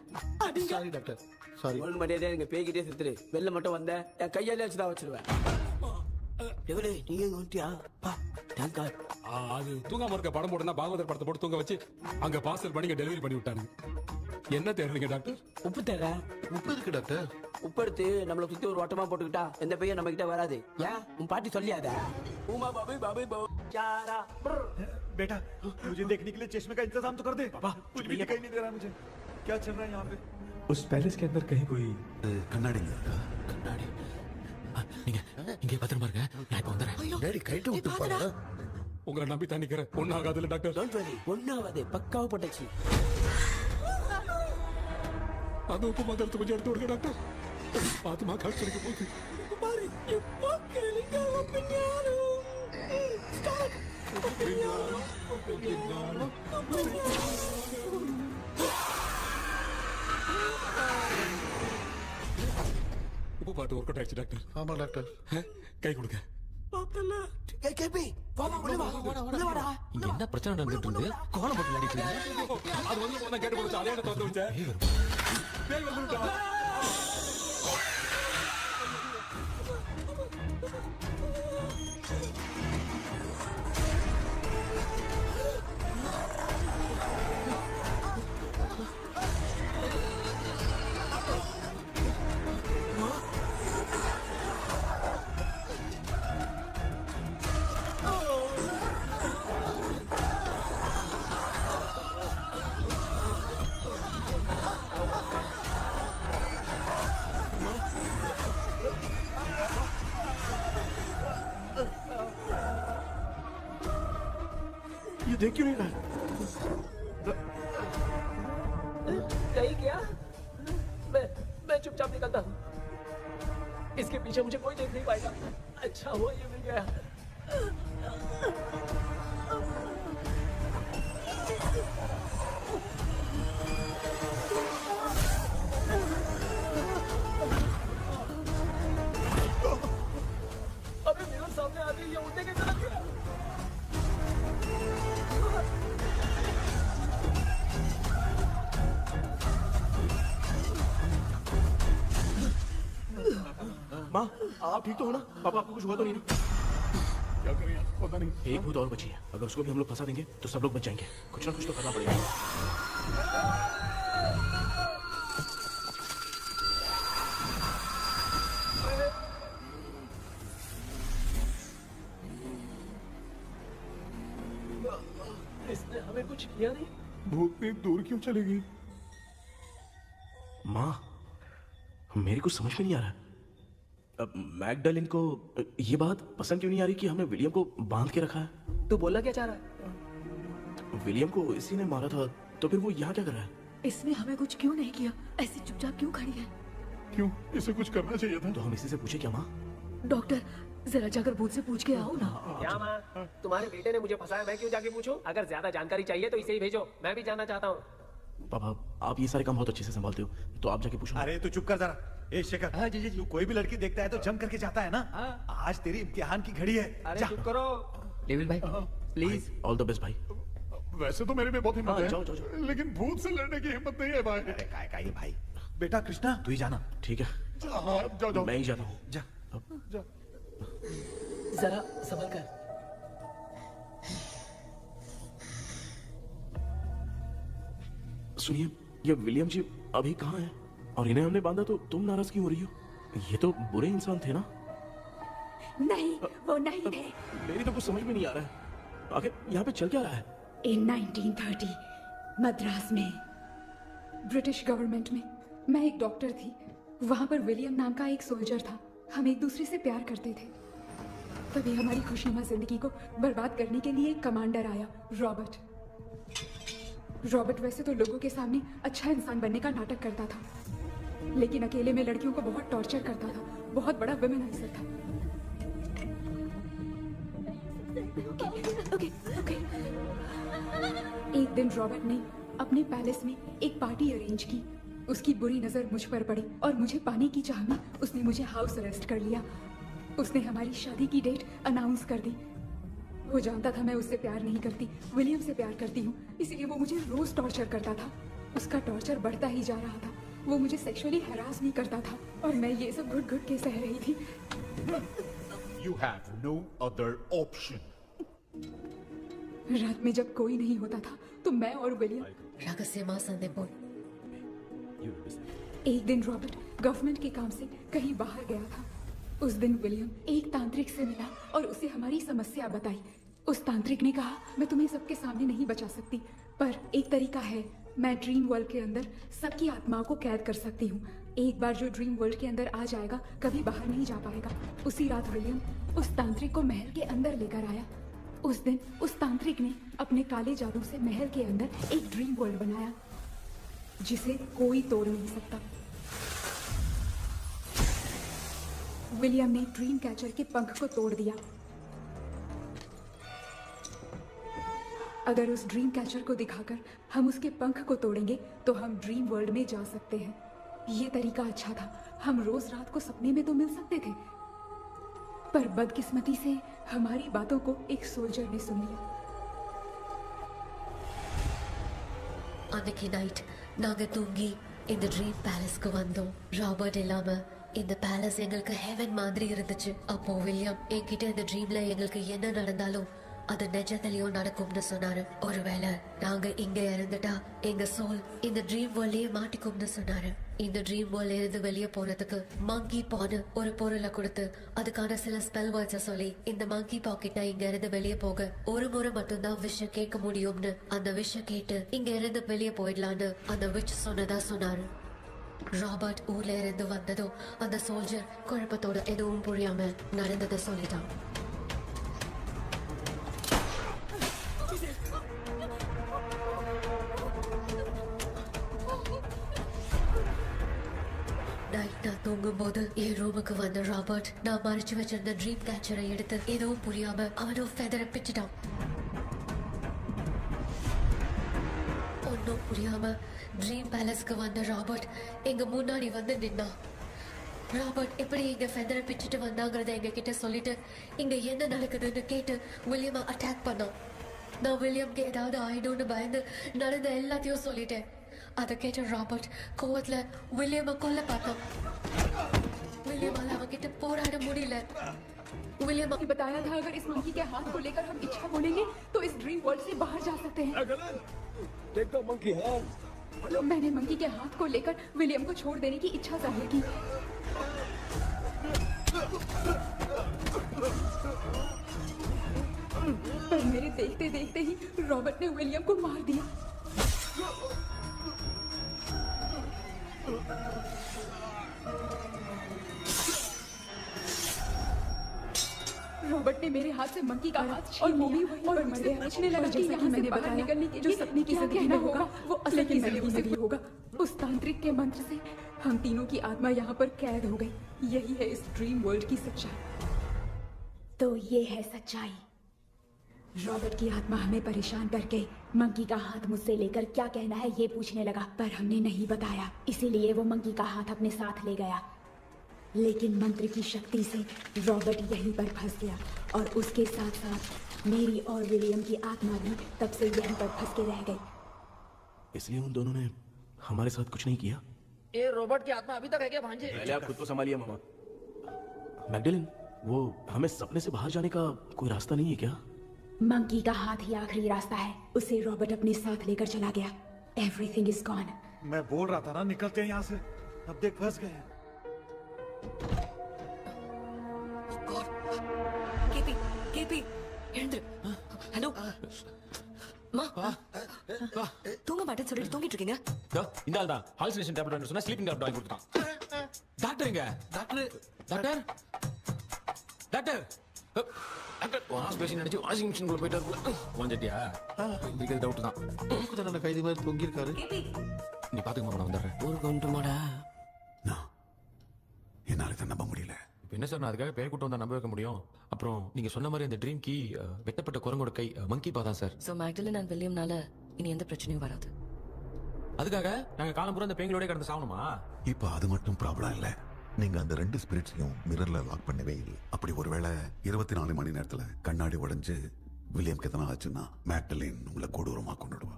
Sorry doctor sorry. ஒழுங்கு மரியாதையா எங்க பேய்கிட்டே செத்துரு. வெளில மட்டும் வந்த என் கையாலே வச்சுதான் வச்சிருவேன். எவ்வளவு நீங்க எங்க வந்துட்டியா? அது தூங்காம இருக்க படம் போட்டுனா பாகவதர் படத்தை போட்டு தூங்க வச்சு அங்க பார்சல் பண்ணி டெலிவரி பண்ணி விட்டானுங்க. என்ன தேடுறீங்க டாக்டர்? உப்பு தேவை. உப்பு இருக்கு டாக்டர். உப்பு எடுத்து நம்மளை சுத்தி ஒரு வட்டமா போட்டுக்கிட்டா எந்த பையன் நம்ம கிட்ட வராது. ஏன் உன் பாட்டி சொல்லியாத? उमा बाबू बाबू बाबू चारा बेटा मुझे देखने के लिए चश्मे का इंतजाम तो कर दे। पापा कुछ भी दिखाई नहीं दे रहा मुझे, क्या चल रहा है यहाँ पे? उस पैलेस के अंदर कहीं कोई கண்ணாடி நீங்க இங்கே பத்திரமா இருங்க, நான் இப்ப வந்துடுறேன். டேடி கைட்டு விட்டு போறா. உங்களை நம்பி தான் நிக்கிறேன். ஒன்னும் ஆகாதுல்ல டாக்டர்? டோன்ட் வரி, ஒன்னும் ஆகாது, பக்காவா போட்டுச்சு. அது உப்பு மாத்திரத்தை கொஞ்சம் எடுத்து விடுங்க டாக்டர். பாத்துமா காசு கிடைக்க போகுது. பாரு எப்போ கேளுங்க ஒப்பினியானோ. உப்பு பாட்டு ஒர்க் அவுட் ஆயிடுச்சு டாக்டர். ஆமா டாக்டர். கை கொடுங்க. பாத்தல ஏ கேபி வாடா வாடா. இங்க என்ன பிரச்சனை நடந்துட்டு இருக்கு? கோலம் போட்டு நடிக்கிறீங்க. அது வந்து போனா கேட்டு போச்சு. அதே இடத்துல வந்து வச்சேன். பேய் வந்துட்டா. ये देख क्यों नहीं रहा? कहीं क्या? मैं चुपचाप निकलता हूँ. इसके पीछे मुझे कोई देख नहीं पाएगा. अच्छा हुआ ये मिल गया. अबे मेरे सामने आ गई, ये उठने के चला गया. माँ आप ठीक तो हो ना? पापा आपको कुछ हुआ तो नहीं ना? क्या करें पता नहीं. एक भूत और बची है. अगर उसको भी हम लोग फंसा देंगे तो सब लोग बच जाएंगे. कुछ ना कुछ तो करना पड़ेगा. इसने हमें कुछ किया नहीं. भूतनी दूर क्यों चली गई? माँ मेरी कुछ समझ में नहीं आ रहा. अब मैगडालिन को ये बात पसंद क्यों नहीं आ रही कि हमने विलियम को बांध के रखा है? तू बोलना क्या चाह रहा है? विलियम को इसी ने मारा था, तो फिर वो यहाँ क्या कर रहा है? इसने हमें कुछ क्यों नहीं किया? ऐसे चुपचाप क्यों खड़ी है? क्यों? इसे कुछ करना चाहिए था. तो हम इसी से पूछे क्या माँ? डॉक्टर जरा जाकर भूत से पूछ के आओ ना. क्या माँ? तुम्हारे बेटे ने मुझे फंसाया, मैं क्यों जाके पूछूं? अगर ज्यादा जानकारी चाहिए तो इसे ही भेजो, मैं भी जानना चाहता हूँ. पापा आप ये सारे काम बहुत अच्छे से संभालते हो, तो आप जाके पूछो. अरे तू चुप कर जरा. ए शेखर, हाँ जी जी तू कोई भी लड़की देखता है तो जम करके जाता है ना. आज तेरी इम्तिहान की घड़ी है. अरे चुप करो. लेविल भाई प्लीज. ऑल द बेस्ट भाई. वैसे तो मेरे में बहुत हिम्मत है. जाओ, जाओ, जाओ. लेकिन भूत से लड़ने की हिम्मत नहीं है भाई. अरे काय का ये भाई. बेटा कृष्णा तू ही जाना. ठीक है. हाँ, जाओ जाओ. मैं ही जाता हूँ. जा. जरा संभल कर. सुनिए ये विलियम जी अभी कहाँ हैं? और इन्हें हमने बांधा तो तुम नाराज क्यों हो रही हो? ये तो बुरे इंसान थे ना? नहीं वो नहीं थे. मेरी तो कुछ समझ में नहीं आ रहा है. आखिर यहाँ पे चल क्या रहा है? इन 1930 मद्रास में ब्रिटिश गवर्नमेंट में मैं एक डॉक्टर थी. वहां पर विलियम नाम का एक सोल्जर था. हम एक दूसरे से प्यार करते थे. तभी हमारी खुशनुमा जिंदगी को बर्बाद करने के लिए एक कमांडर आया, रॉबर्ट. रॉबर्ट वैसे तो लोगों के सामने अच्छा इंसान बनने का नाटक करता था, लेकिन अकेले में लड़कियों को बहुत टॉर्चर करता था. बहुत बड़ा वुमेनाइजर था. Okay okay. एक दिन रॉबर्ट ने अपने पैलेस में एक पार्टी अरेंज की। उसकी बुरी नजर मुझ पर पड़ी और मुझे पाने की चाह में उसने मुझे हाउस अरेस्ट कर लिया। उसने हमारी शादी की डेट अनाउंस कर दी। वो जानता था मैं उससे प्यार नहीं करती, विलियम से प्यार करती हूँ, इसलिए वो मुझे रोज टॉर्चर करता था। उसका टॉर्चर बढ़ता ही जा रहा था। वो मुझे सेक्सुअली हरास भी करता था और मैं ये सब घुट घुट के सह रही थी। You have no other option. रात में जब कोई नहीं होता था तो मैं और विलियम एक दिन रॉबर्ट गवर्नमेंट के काम से कहीं बाहर गया था। उस दिन विलियम एक तांत्रिक से मिला और उसे हमारी समस्या बताई। उस तांत्रिक ने कहा, मैं तुम्हें सबके सामने नहीं बचा सकती, पर एक तरीका है। मैं ड्रीम वर्ल्ड के अंदर सबकी आत्माओं को कैद कर सकती हूँ। एक बार जो ड्रीम वर्ल्ड के अंदर आ जाएगा कभी बाहर नहीं जा पाएगा। उसी रात विलियम उस तांत्रिक को महल के अंदर लेकर आया। उस दिन उस तांत्रिक ने अपने काले जादू से महल के अंदर एक ड्रीम वर्ल्ड बनाया जिसे कोई तोड़ नहीं सकता। विलियम ने ड्रीम कैचर के पंख को तोड़ दिया। अगर उस ड्रीम कैचर को दिखाकर हम उसके पंख को तोड़ेंगे तो हम ड्रीम वर्ल्ड में जा सकते हैं। ये तरीका अच्छा था। हम रोज रात को सपने में तो मिल सकते थे, पर बदकिस्मती से हमारी बातों को एक सोल्जर ने सुन लिया। அன்னைக்கு நைட் நாங்க தூங்கி இந்த ட்ரீம் பேலஸ்க்கு வந்தோம். ராபர்ட் இல்லாம இந்த பேலஸ் எங்களுக்கு ஹெவன் மாதிரி இருந்துச்சு. அப்போ வில்லியம் என்கிட்ட இந்த ட்ரீம்ல எங்களுக்கு என்ன நடந்தாலும் அது நிஜத்திலயும் நடக்கும்னு சொன்னாரு. ஒருவேளை நாங்க இங்க இறந்துட்டா எங்க சோல் இந்த ட்ரீம் வேர்ல்ட்லயே மாட்டிக்கும்னு சொன்னாரு. இந்த ட்ரீம் வேர்ல்ட்ல இருந்து வெளியே போறதுக்கு மங்கி பான்னு ஒரு பொருளை கொடுத்து அதுக்கான சில ஸ்பெல் வேர்ட்ஸை சொல்லி இந்த மங்கி பாக்கெட்டை இங்க இருந்து வெளியே போக ஒரு முறை மட்டும்தான் விஷயம் கேட்க முடியும்னு அந்த விஷயம் கேட்டு இங்க இருந்து வெளியே போயிடலான்னு அந்த விச் சொன்னதா சொன்னாரு. ராபர்ட் ஊர்ல இருந்து வந்ததும் அந்த சோல்ஜர் குழப்பத்தோட எதுவும் புரியாம நடந்ததை சொல்லிட்டான். நான் தூங்கும்போது என் ரூமுக்கு வந்த ராபர்ட் நான் மறைச்சு வச்சிருந்த ட்ரீம் கேச்சரை எடுத்து எதுவும் புரியாம அவனும் ஃபெதரை பிச்சுட்டான். ஒன்னும் புரியாம ட்ரீம் பேலஸ்க்கு வந்த ராபர்ட் எங்க முன்னாடி வந்து நின்னான். ராபர்ட் எப்படி எங்க ஃபெதரை பிச்சுட்டு வந்தாங்கிறத எங்க கிட்ட சொல்லிட்டு இங்க என்ன நடக்குதுன்னு கேட்டு வில்லியமை அட்டாக் பண்ணான். நான் வில்லியம்க்கு ஏதாவது ஆயிடும்னு பயந்து நடந்த எல்லாத்தையும் சொல்லிட்டேன். அதை கேட்ட ராபர்ட் கோவத்துல வில்லியமை கொல்ல பார்த்தான். विलियम அவங்கிட்ட போராட முடியல. विलियम ने बताया था अगर इस मंकी के हाथ को लेकर हम इच्छा बोलेंगे तो इस ड्रीम वर्ल्ड से बाहर जा सकते हैं। Take the monkey hand. मैंने मंकी के हाथ को लेकर विलियम को छोड़ देने की इच्छा जाहिर की। पर मेरे देखते देखते ही रॉबर्ट ने विलियम को मार दिया। रॉबर्ट ने मेरे हाथ से मंकी का हाथ और वो भी और मर गया। मुझे लगा कि यहाँ मैंने बाहर निकलने के जो सपने की जिंदगी में होगा वो असली की जिंदगी में होगा। उस तांत्रिक के मंत्र से हम तीनों की आत्मा यहाँ पर कैद हो गई। यही है इस ड्रीम वर्ल्ड की सच्चाई। तो ये है सच्चाई। रॉबर्ट की आत्मा हमें परेशान करके मंकी का हाथ मुझसे लेकर क्या कहना है ये पूछने लगा, पर हमने नहीं बताया, इसीलिए वो मंकी का हाथ अपने साथ ले गया। लेकिन मंत्र की शक्ति से रॉबर्ट यहीं पर फंस गया और उसके साथ साथ मेरी और विलियम की आत्मा भी तब से यहीं पर फंस के रह गई। इसलिए उन दोनों ने हमारे साथ कुछ नहीं किया। ये रॉबर्ट की आत्मा अभी तक है क्या भांजे? पहले आप खुद को संभालिए मामा। मैगडेलिन, वो हमें सपने से बाहर जाने का कोई रास्ता नहीं है क्या? मंकी का हाथ ही आखिरी रास्ता है। उसे रॉबर्ट अपने साथ लेकर चला गया। Everything is gone. मैं बोल रहा था ना निकलते हैं यहाँ से। अब देख फंस गए। கேபி எழுந்துரு. ஹலோ மா, தூங்க மாட்டேன்னு சொல்லிட்டு தூங்கிட்டு இருக்கீங்க? இந்த ஆள் தான் ஹாலுசினேஷன் டேப்லெட் சொன்னா ஸ்லீப்பிங் டேப்லெட் வாங்கி கொடுத்தான். டாக்டர் எங்க? Doctor doctor doctor doctor wash basin அடிச்சு வாஷிங் மிஷின் குள்ள போயிட்டாரு. வாஞ்சிட்டியா? இதுக்கு டவுட் தான். தூக்கத்துல கைதி மாதிரி தொங்கி இருக்காரு. நீ பாத்துக்க மாட்டா வந்துடுறேன். ஒரு கொண்டு மாடா. என்னால இதை நம்ப முடியல. இப்போ என்ன சார் நான் அதுக்காக பேய் கூட்டம் வந்தா நம்ப வைக்க முடியும்? அப்புறம் நீங்க சொன்ன மாதிரி அந்த ட்ரீம் கீ வெட்டப்பட்ட குரங்கோட கை மங்கி பா தான் சார். ஸோ மேக்டலின் அண்ட் வில்லியம்னால இனி எந்த பிரச்சனையும் வராது. அதுக்காக நாங்க காலம் பூரா அந்த பேய்களோட கடந்து சாகணுமா? இப்போ அது மட்டும் ப்ராப்ளம் இல்ல. நீங்க அந்த 2 ஸ்பிரிட்ஸையும் மிரர்ல லாக் பண்ணவே இல்லை. அப்படி ஒருவேளை 24 மணி நேரத்துல கண்ணாடி உடைஞ்சு வில்லியம்க்கு எதனா ஆச்சுன்னா மேக்டலின் உங்களை கொடூரமா கொண்டுடுவா.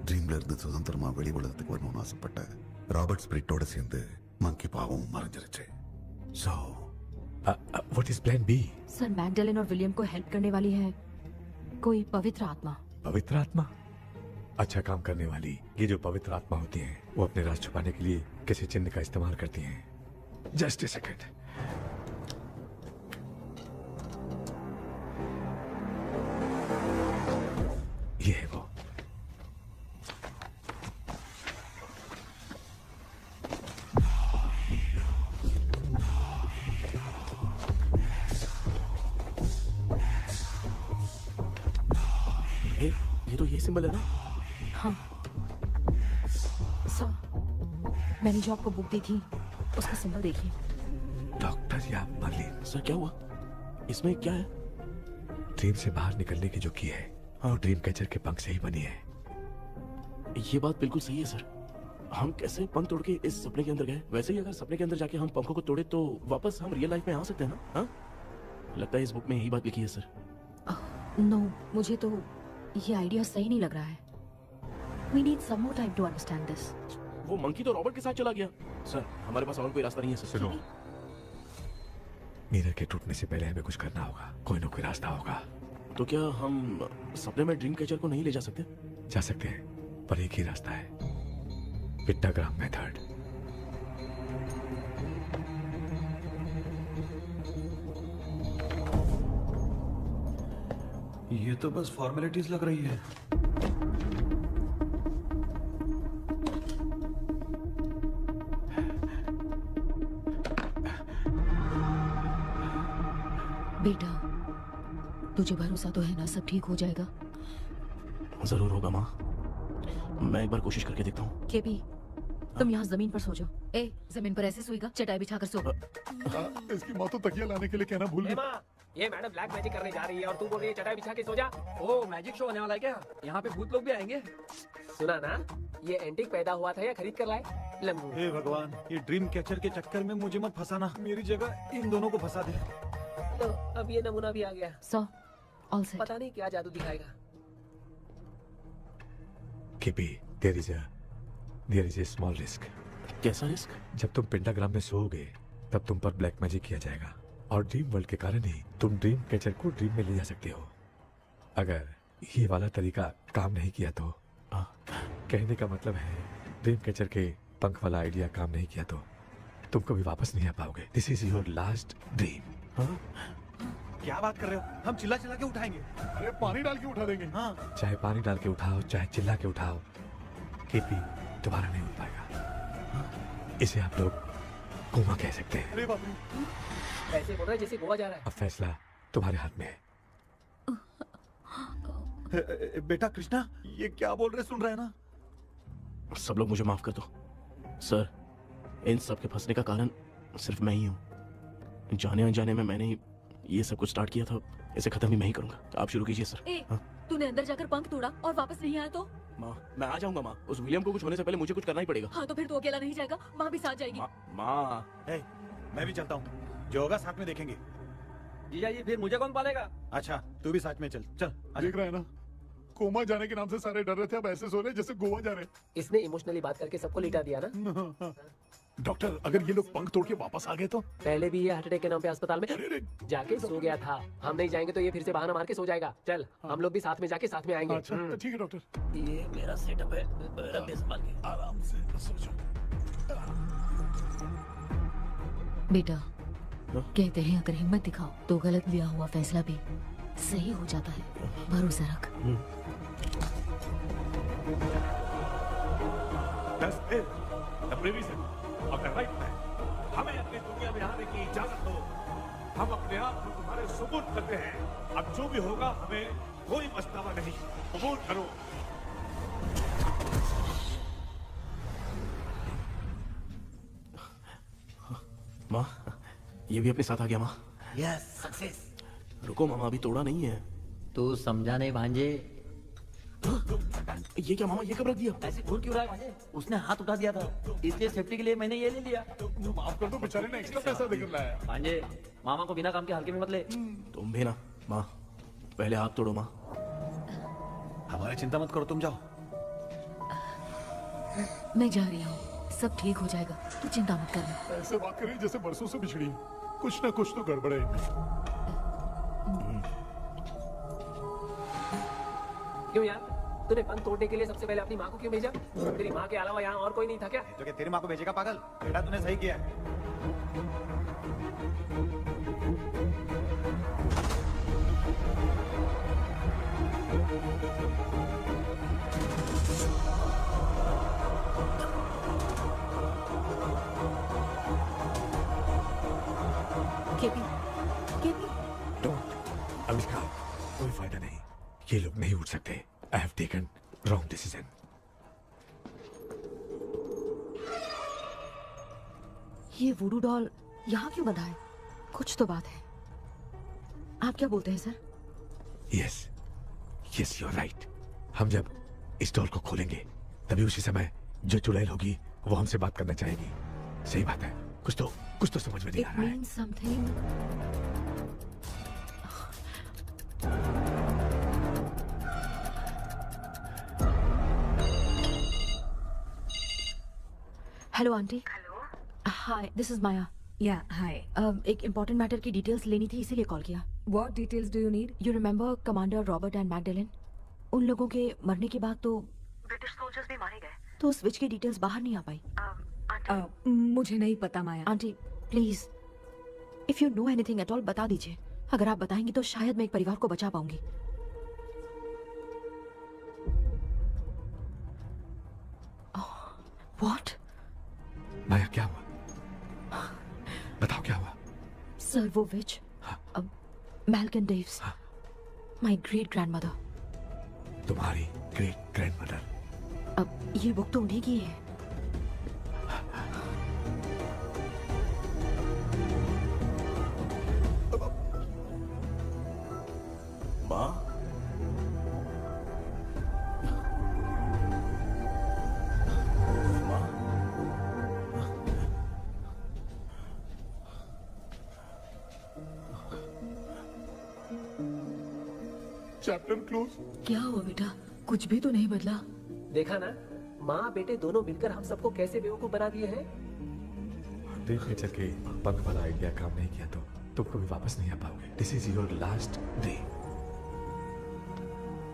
ட்ரீம்ல இருந்து சுதந்திரமா வெளி உலகத்துக்கு வரணும்னு ஆசைப்பட்ட ராபர்ட் ஸ்பிரிட்டோட சேர்ந்து மங்கி பாவும் மறைஞ்சிருச்சு. So, what is plan B? Sir Magdalene और विलियम को हेल्प करने वाली है कोई पवित्र आत्मा. पवित्र आत्मा? अच्छा काम करने वाली ये जो पवित्र आत्मा होती हैं, वो अपने राज छुपाने के लिए किसी चिन्ह का इस्तेमाल करती हैं. Just a second. ये है वो. ये तो ये सिंबल है ना? हाँ सर, मैंने जो आपको बुक दी थी उसका सिंबल देखिए. डॉक्टर या मर्लिन. सर क्या हुआ? इसमें क्या है? ड्रीम से बाहर निकलने की जो की है वो ड्रीम कैचर के पंख से ही बनी है. ये बात बिल्कुल सही है सर. हम कैसे पंख तोड़ के इस सपने के अंदर गए? वैसे ही अगर सपने के अंदर जाके हम पंखों को तोड़े तो वापस हम रियल लाइफ में आ सकते हैं ना? हाँ? लगता है इस बुक में यही बात लिखी है सर. नो, मुझे तो ये आइडिया सही नहीं लग रहा है. We need some more time to understand this. वो मंकी तो रॉबर्ट के साथ चला गया. सर हमारे पास और कोई रास्ता नहीं है सर. सुनो, मिरर के टूटने से पहले हमें कुछ करना होगा. कोई ना कोई रास्ता होगा. तो क्या हम सपने में ड्रीम कैचर को नहीं ले जा सकते? जा सकते हैं, पर एक ही रास्ता है. पिट्टाग्राम मेथड. ये तो बस फॉर्मेलिटीज लग रही है. बेटा, तुझे भरोसा तो है ना सब ठीक हो जाएगा? जरूर होगा माँ. मैं एक बार कोशिश करके देखता हूँ. केपी, तुम यहाँ जमीन पर सो जाओ. ए, जमीन पर ऐसे सोएगा, चटाई बिछाकर सो. इसकी माँ तो तकिया लाने के लिए कहना भूल गई. ये मैडम ब्लैक मैजिक करने जा रही है और तू बोल रही है चटाई बिछा के सो जा. ओ मैजिक शो होने वाला है क्या? यहाँ पे भूत लोग भी आएंगे. सुना ना, ये एंटीक पैदा हुआ था या खरीद कर लाए? लम्बू. हे भगवान, ये ड्रीम कैचर के चक्कर में मुझे मत फंसाना. मेरी जगह इन दोनों को फंसा दे. तो अब ये नमूना भी आ गया. सो, ऑल सेट. पता नहीं क्या जादू दिखाएगा. KP, there is a small risk. कैसा रिस्क? जब तुम पेंटाग्राम में सोओगे तब तुम पर ब्लैक मैजिक किया जाएगा और ड्रीम वर्ल्ड के कारण ही तुम ड्रीम कैचर को ड्रीम में ले जा सकते हो. अगर ये वाला तरीका काम नहीं किया तो कहने का मतलब है ड्रीम कैचर के पंख वाला आइडिया काम नहीं किया तो तुम कभी वापस नहीं आ पाओगे. This is your last dream. क्या बात कर रहे हो? हम चिल्ला चिल्ला के उठाएंगे. अरे पानी डाल के उठा देंगे. हाँ. चाहे पानी डाल के उठाओ, चाहे चिल्ला के उठाओ, केपी दोबारा नहीं उठ पाएगा. इसे आप लोग कोमा कह सकते हैं. अरे बाप रे. ऐसे बोल रहा है जैसे गोवा जा रहा है. अब फैसला तुम्हारे हाथ में है. बेटा कृष्णा, ये क्या बोल रहे सुन रहे हैं ना? सब लोग मुझे माफ कर दो सर. इन सब के फंसने का कारण सिर्फ मैं ही हूँ. जाने अनजाने में मैंने ये सब कुछ स्टार्ट किया था. इसे खत्म ही मैं ही करूंगा. आप शुरू कीजिए सर. तूने अंदर जाकर पंख तोड़ा और वापस नहीं आया तो? माँ, मैं आ जाऊंगा माँ. उस विलियम को कुछ होने से पहले मुझे कुछ करना ही पड़ेगा. हाँ तो फिर तू अकेला नहीं जाएगा, माँ भी साथ जाएगी. माँ, मैं भी चलता हूँ. जो होगा साथ में देखेंगे. जीजा जी, फिर मुझे कौन पालेगा? अच्छा, तू भी साथ में चल. चल. देख रहा है ना, कोमा जाने के नाम से सारे डर रहे थे, अब ऐसे सो रहे जैसे गोवा जा रहे. इसने इमोशनली बात करके सबको लिटा दिया ना. डॉक्टर, अगर ये लोग पंख तोड़ के वापस आ गए तो? पहले भी ये हार्ट अटैक के नाम पे अस्पताल में जाके सो गया था. हम नहीं जाएंगे तो ये फिर से बहाना मार के सो जाएगा. चल, हम लोग भी साथ में जाके साथ में आएंगे. अच्छा, ठीक है डॉक्टर. ये मेरा सेटअप है. रब्बे संभाल के. आराम से सो जाओ. बेटा, कहते हैं अगर हिम्मत दिखाओ तो गलत लिया हुआ फैसला भी सही हो जाता है. भरोसा रख. हमें अपनी दुनिया में आने की इजाजत दो. हम अपने आप को तुम्हारे सुपुर्द करते हैं. अब जो भी होगा हमें कोई पछतावा नहीं. कबूल करो. ये भी अपने साथ आ गया माँ। Yes success. रुको मामा, अभी तोड़ा नहीं है। तू समझा नहीं भांजे। ये क्या मामा, ये कब रख दिया? ऐसे घूर क्यों रहा है भांजे? उसने हाथ उठा दिया था, इसलिए सेफ्टी के लिए मैंने ये ले लिया। माफ कर दो, बेचारे ने एक्स्ट्रा पैसा देकर लाया। भांजे, मामा को बिना काम के हल्के में मत ले। तुम भी ना माँ, पहले हाथ तोड़ो माँ। हमारी चिंता मत करो, तुम जाओ। मैं जा रही हूँ, सब ठीक हो जाएगा, तू चिंता मत करना। ऐसे बात कर रही जैसे बरसों से बिछड़ी हूं। कुछ ना कुछ तो गड़बड़ है। क्यों यार, तूने बंद तोड़ने के लिए सबसे पहले अपनी माँ को क्यों भेजा? तेरी माँ के अलावा यहाँ और कोई नहीं था क्या? तो क्या तेरी माँ को भेजेगा पागल? बेटा तूने सही किया है। KP, KP. डोंट, अविष्कार, कोई फायदा नहीं। ये लोग नहीं उठ सकते। I have taken wrong decision. ये वुडू डॉल यहाँ क्यों बंधा है? कुछ तो बात है। आप क्या बोलते हैं sir? Yes, yes, you are right. हम जब इस डॉल को खोलेंगे तभी उसी समय जो चुड़ैल होगी वो हमसे बात करना चाहेगी। सही बात है। कुछ तो समझ में नहीं आ रहा है। It means something. Hello aunty. Hello. Hi, this is Maya. Yeah hi. एक इम्पोर्टेंट मैटर की डिटेल्स लेनी थी, इसीलिए कॉल किया। What details do you need? You remember commander Robert and Magdalene? उन लोगों के मरने के बाद तो ब्रिटिश सोल्जर्स भी मारे गए। तो स्विच की डिटेल्स बाहर नहीं आ पाई। मुझे नहीं पता Maya. Aunty please, if you know anything at all बता दीजिए। अगर आप बताएंगी तो शायद मैं एक परिवार को बचा पाऊंगी। व्हाट? माया, क्या हुआ? बताओ क्या हुआ? सर वो विच, मैल्कन डेव्स, माय ग्रेट ग्रैंडमदर। तुम्हारी ग्रेट ग्रैंडमदर? अब ये बुक तो उन्हीं की है। माँ, चैप्टर क्लोज। क्या हुआ बेटा? कुछ भी तो नहीं बदला। देखा ना, माँ बेटे दोनों मिलकर हम सबको कैसे बेवकूफ बना दिए हैं। ड्रीम कैचर के पंख वाला आइडिया काम नहीं किया तो तुम कभी वापस नहीं आ पाओगे। This is your last dream.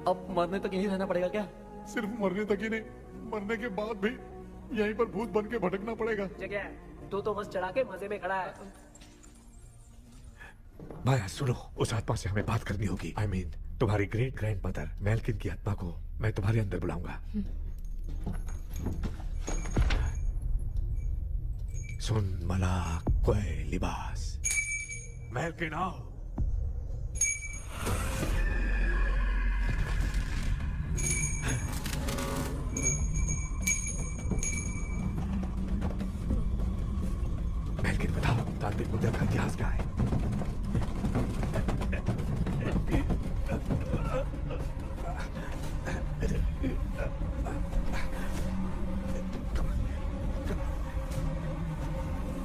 अब मरने तक यहीं रहना पड़ेगा क्या? सिर्फ मरने तक ही नहीं, मरने के बाद भी यहीं पर भूत बन के भटकना पड़ेगा। जगह तू तो मस्त चढ़ा के मजे में खड़ा है। माया सुनो, उस आत्मा से हमें बात करनी होगी। आई मीन तुम्हारी ग्रेट ग्रैंड मदर मैल्किन की आत्मा को मैं तुम्हारे अंदर बुलाऊंगा। सुन मला कोई लिबास, मैल्किन आओ। मैल्किन बताओ, तांत्रिक मुद्रा का इतिहास क्या है?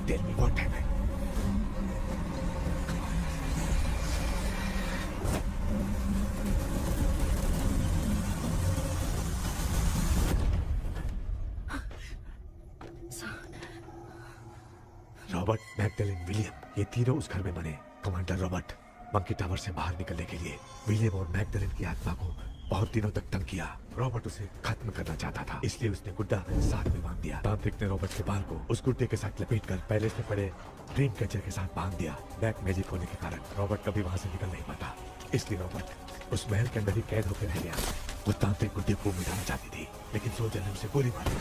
Tell me what happened. Robert, Magdalene, William, ये तीनों उस घर में बने। कमांडर रॉबर्ट मंकी टावर से बाहर निकलने के लिए विलियम और मैगडेलिन की आत्मा को बहुत दिनों तक तंग किया। रॉबर्ट उसे खत्म करना चाहता था, इसलिए उसने गुड्डा साथ में बांध दिया। तांत्रिक ने रॉबर्ट के बाल को उस गुड्डे के साथ लपेटकर पैलेस में पड़े ड्रीम कैचर के साथ बांध दिया। ब्लैक मैजिक होने के कारण रॉबर्ट कभी वहां से निकल नहीं पाता, इसलिए रॉबर्ट उस महल के अंदर ही कैद होकर रह गया। वो तांत्रिक गुड्डे को मिटाना चाहती थी, लेकिन सोल्जर ने उसे गोली मारी,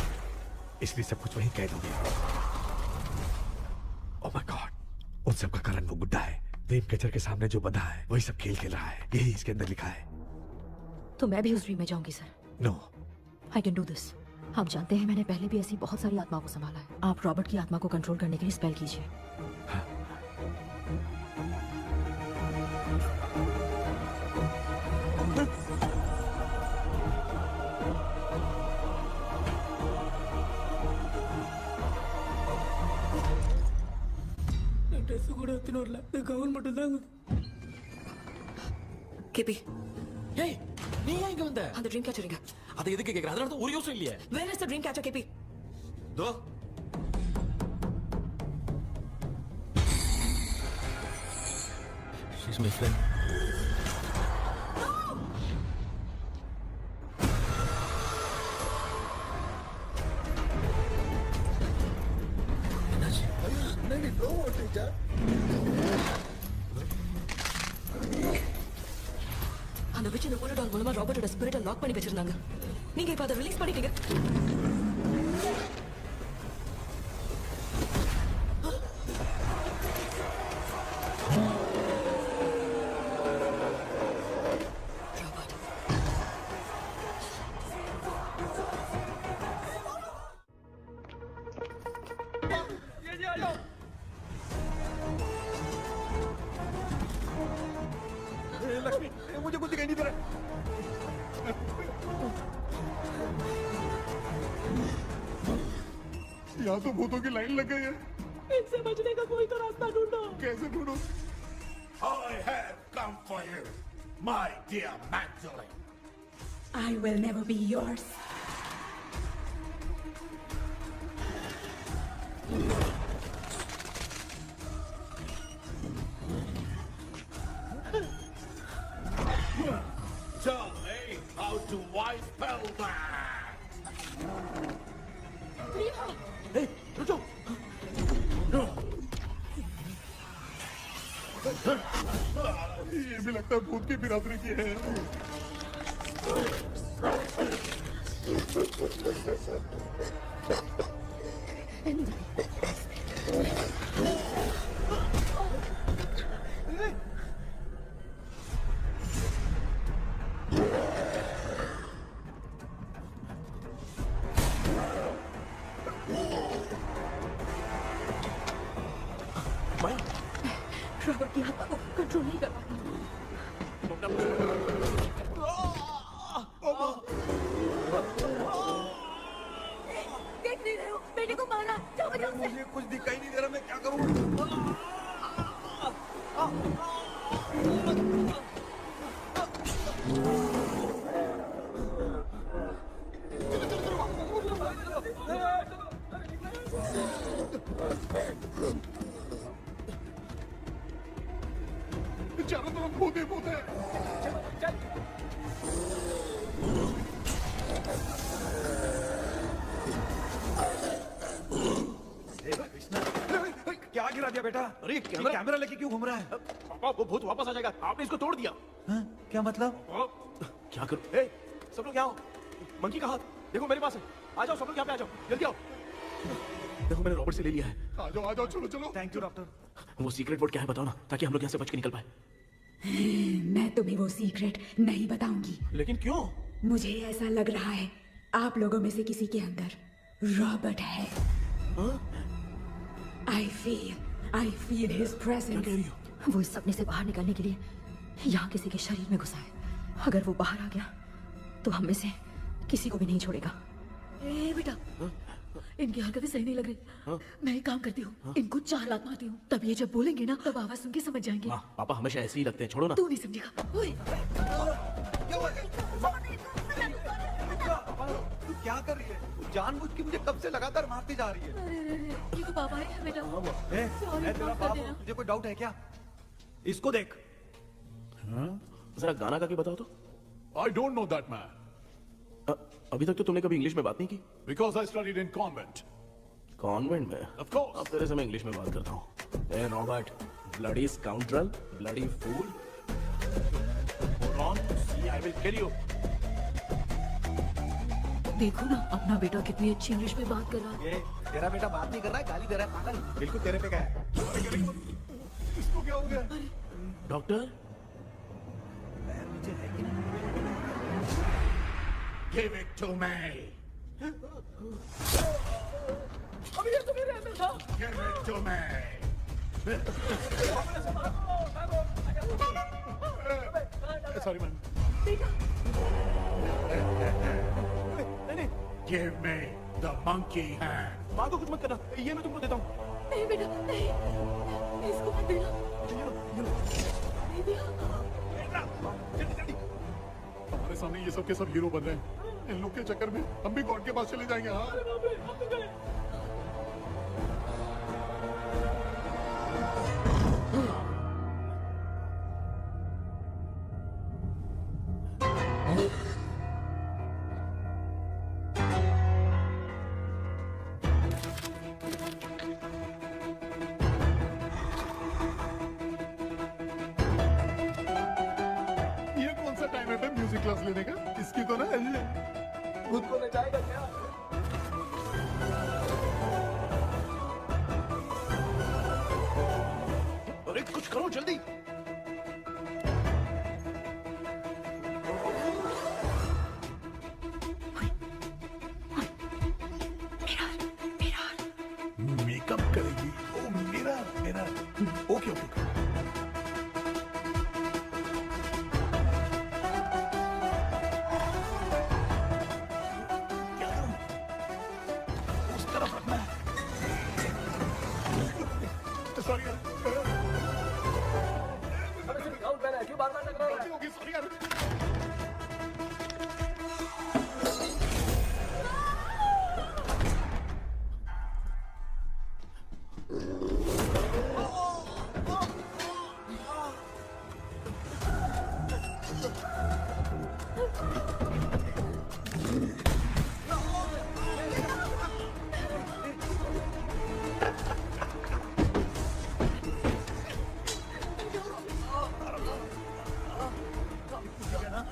इसलिए सब कुछ वहीं कैद हो गया। ओह माय गॉड, उन सब का कारण वो गुड्डा है। ड्रीम कैचर के सामने जो बंधा है वही सब खेल खेल रहा है, यही इसके अंदर लिखा है। तो मैं भी उस ड्रीम में जाऊंगी सर? No, I can do this. आप जानते हैं मैंने पहले भी ऐसी बहुत सारी आत्माओं को संभाला है। आप रॉबर्ट की आत्मा को कंट्रोल करने के लिए स्पेल कीजिए। பத்தின வரல இந்த கவுன் மட்டும் தாங்க. கேபி ஏய் நீ ஏன் இங்க வந்த? அந்த ட்ரீம் கேச்சர் எங்க? அதை எதுக்கு கேக்குற? அதனால தான் ஒரு யோசனை இல்லையே. Where is the dream catcher, Gabby? தோ she's my friend. नहीं नो टीचर அந்த விட்ச் இந்த போல டால் மூலமா ராபர்ட்டோட ஸ்பிரிட்டை லாக் பண்ணி வச்சிருந்தாங்க. நீங்க இப்ப அதை ரிலீஸ் பண்ணிட்டீங்க. लक्ष्मी मुझे कुछ दिखाई नहीं दे रहा। यहाँ तो भूतों की लाइन लग गई है। इनसे बचने का कोई तो रास्ता ढूंढो। कैसे ढूंढो? I have come for you, my dear Magdalene. I will never be yours. Tell me how to wipe spell that. Hey, रुको। ये भी लगता है भूत की बिरादरी की है। रॉबर्ट की आत्मा को कंट्रोल नहीं कर पाती। देख नहीं रहे हो बेटे को मारा। जाओ बचाओ उसे। मुझे कुछ दिखाई नहीं दे रहा, मैं क्या करूं? चारों तरफ भूत ही भूत है। क्या गिरा दिया बेटा? अरे ये कैमरा लेके क्यों घूम रहा है? पापा वो भूत वापस आ जाएगा। आपने इसको तोड़ दिया। हाँ? क्या मतलब? क्या करूं? ए, सब लोग यहाँ आओ। मंकी का हाथ देखो मेरे पास है। आ जाओ सब लोग यहाँ पे आ जाओ। जल्दी आओ। देखो मैंने रॉबर्ट से ले लिया है। आ जाओ चलो चलो। Thank you doctor. वो सीक्रेट वर्ड क्या है बताओ ना, ताकि हम लोग यहाँ से बच के निकल पाए। मैं तुम्हें वो सीक्रेट नहीं बताऊंगी। लेकिन क्यों? मुझे ऐसा लग रहा है आप लोगों में से किसी के अंदर रॉबर्ट है। I feel his presence. वो इस सपने से बाहर निकलने के लिए यहाँ किसी के शरीर में घुसा है। अगर वो बाहर आ गया तो हम में से किसी को भी नहीं छोड़ेगा। ए बेटा, इनकी हरकतें सही नहीं लग रही। मैं एक काम करती हूँ, इनको 4 लात मारती हूँ, तब ये जब बोलेंगे ना तब आवाज सुन के समझ जाएंगे। पापा हमेशा ऐसे ही लगते हैं, छोड़ो ना। तू नहीं समझेगा। ओए, तू क्या कर रही है? जानबूझ के मुझे कब से लगातार मारती जा रही है। अरे ये तो पापा है बेटा। मैं तेरा बाप हूँ, तुझे कोई डाउट है क्या? इसको देख। जरा गाना गा के बताओ तो। I don't know that man. अभी तक तो तुमने कभी इंग्लिश में बात नहीं की। Because I studied in convent. Convent में? Of course. अब तेरे से मैं इंग्लिश में बात करता हूँ। ए Robert, bloody scoundrel, bloody fool. Hold on, see I will kill you. देखो ना अपना बेटा कितनी अच्छी इंग्लिश में बात कर रहा है। ये तेरा बेटा बात नहीं कर रहा है, गाली दे रहा है पागल। बिल्कुल तेरे पे क्या है? इसको क्या हो गया? डॉक्टर? मुझे है कि नहीं? Give it to me. अभी ये तो मेरे अंदर था। Give it to me. Sorry man. Give me the monkey hand. माँ को कुछ मत करना, ये मैं तुमको देता हूँ। नहीं बेटा नहीं, इसको मत देना। नहीं दिया। हमारे सामने ये सब के सब हीरो बन रहे हैं, इन लोग के चक्कर में हम भी गॉड के पास चले जाएंगे। हाँ म्यूजिक क्लास लेने का, इसकी तो ना खुद को नचाएगा क्या? अरे कुछ करो जल्दी। मेकअप करेगी। ओ मेरा मेरा okay okay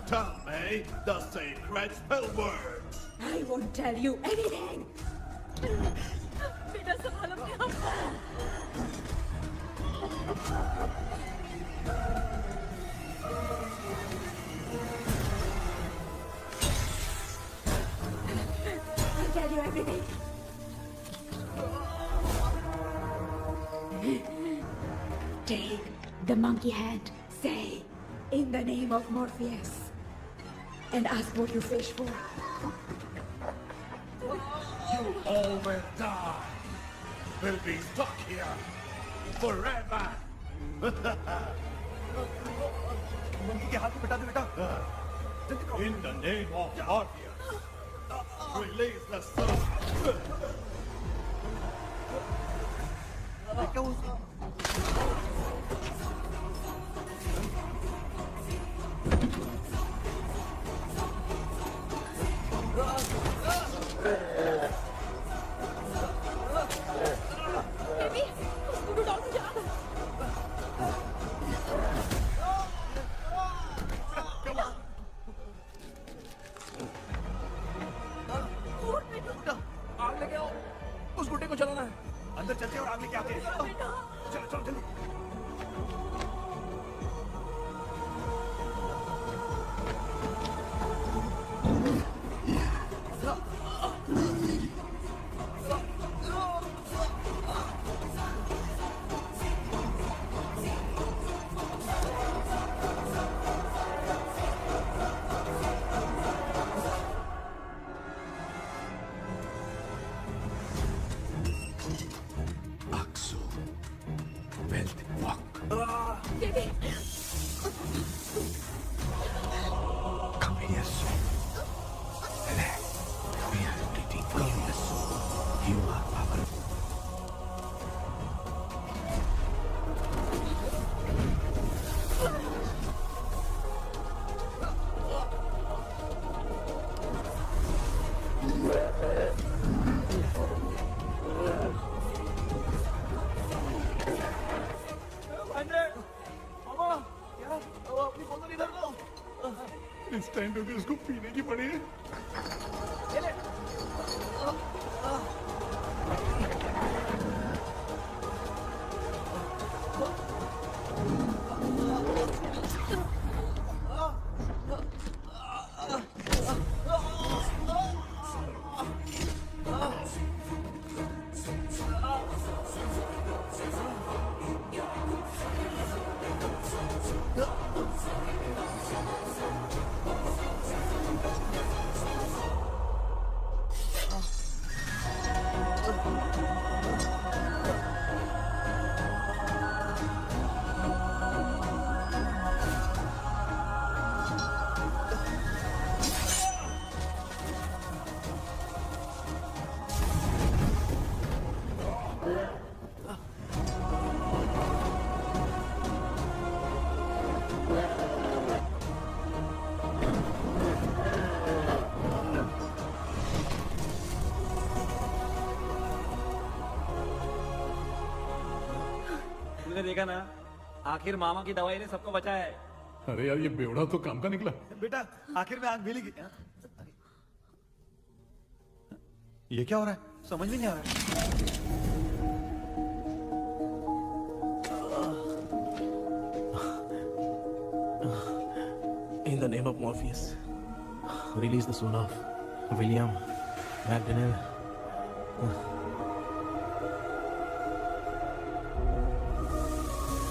Tell me the secret spell words. I won't tell you anything. बेटा संभालो अपने आप को। I'll tell you everything. Take the monkey hand. Say, in the name of Morpheus, and ask what you fish for. You all will die. Will be stuck here forever. Monkey के हाथ में बिठा दे बेटा। In the name of Morpheus, release the soul. बेटा वो baby, उसको doctor चला दो। आग लेके आओ, उस गुड्डे को चलाना है। अंदर चलते और आग लेके आते हैं। चलो चलो जल्दी। इस टाइम पे भी उसको पीने की पड़ी है। देखा ना, आखिर मामा की दवाई ने सबको बचाया है। अरे यार ये बेवड़ा तो काम का निकला। बेटा आखिर में आंख मिलेगी। ये क्या हो रहा है? समझ में नहीं आ रहा है। In the name of Morpheus, release the soul of William Magdalene.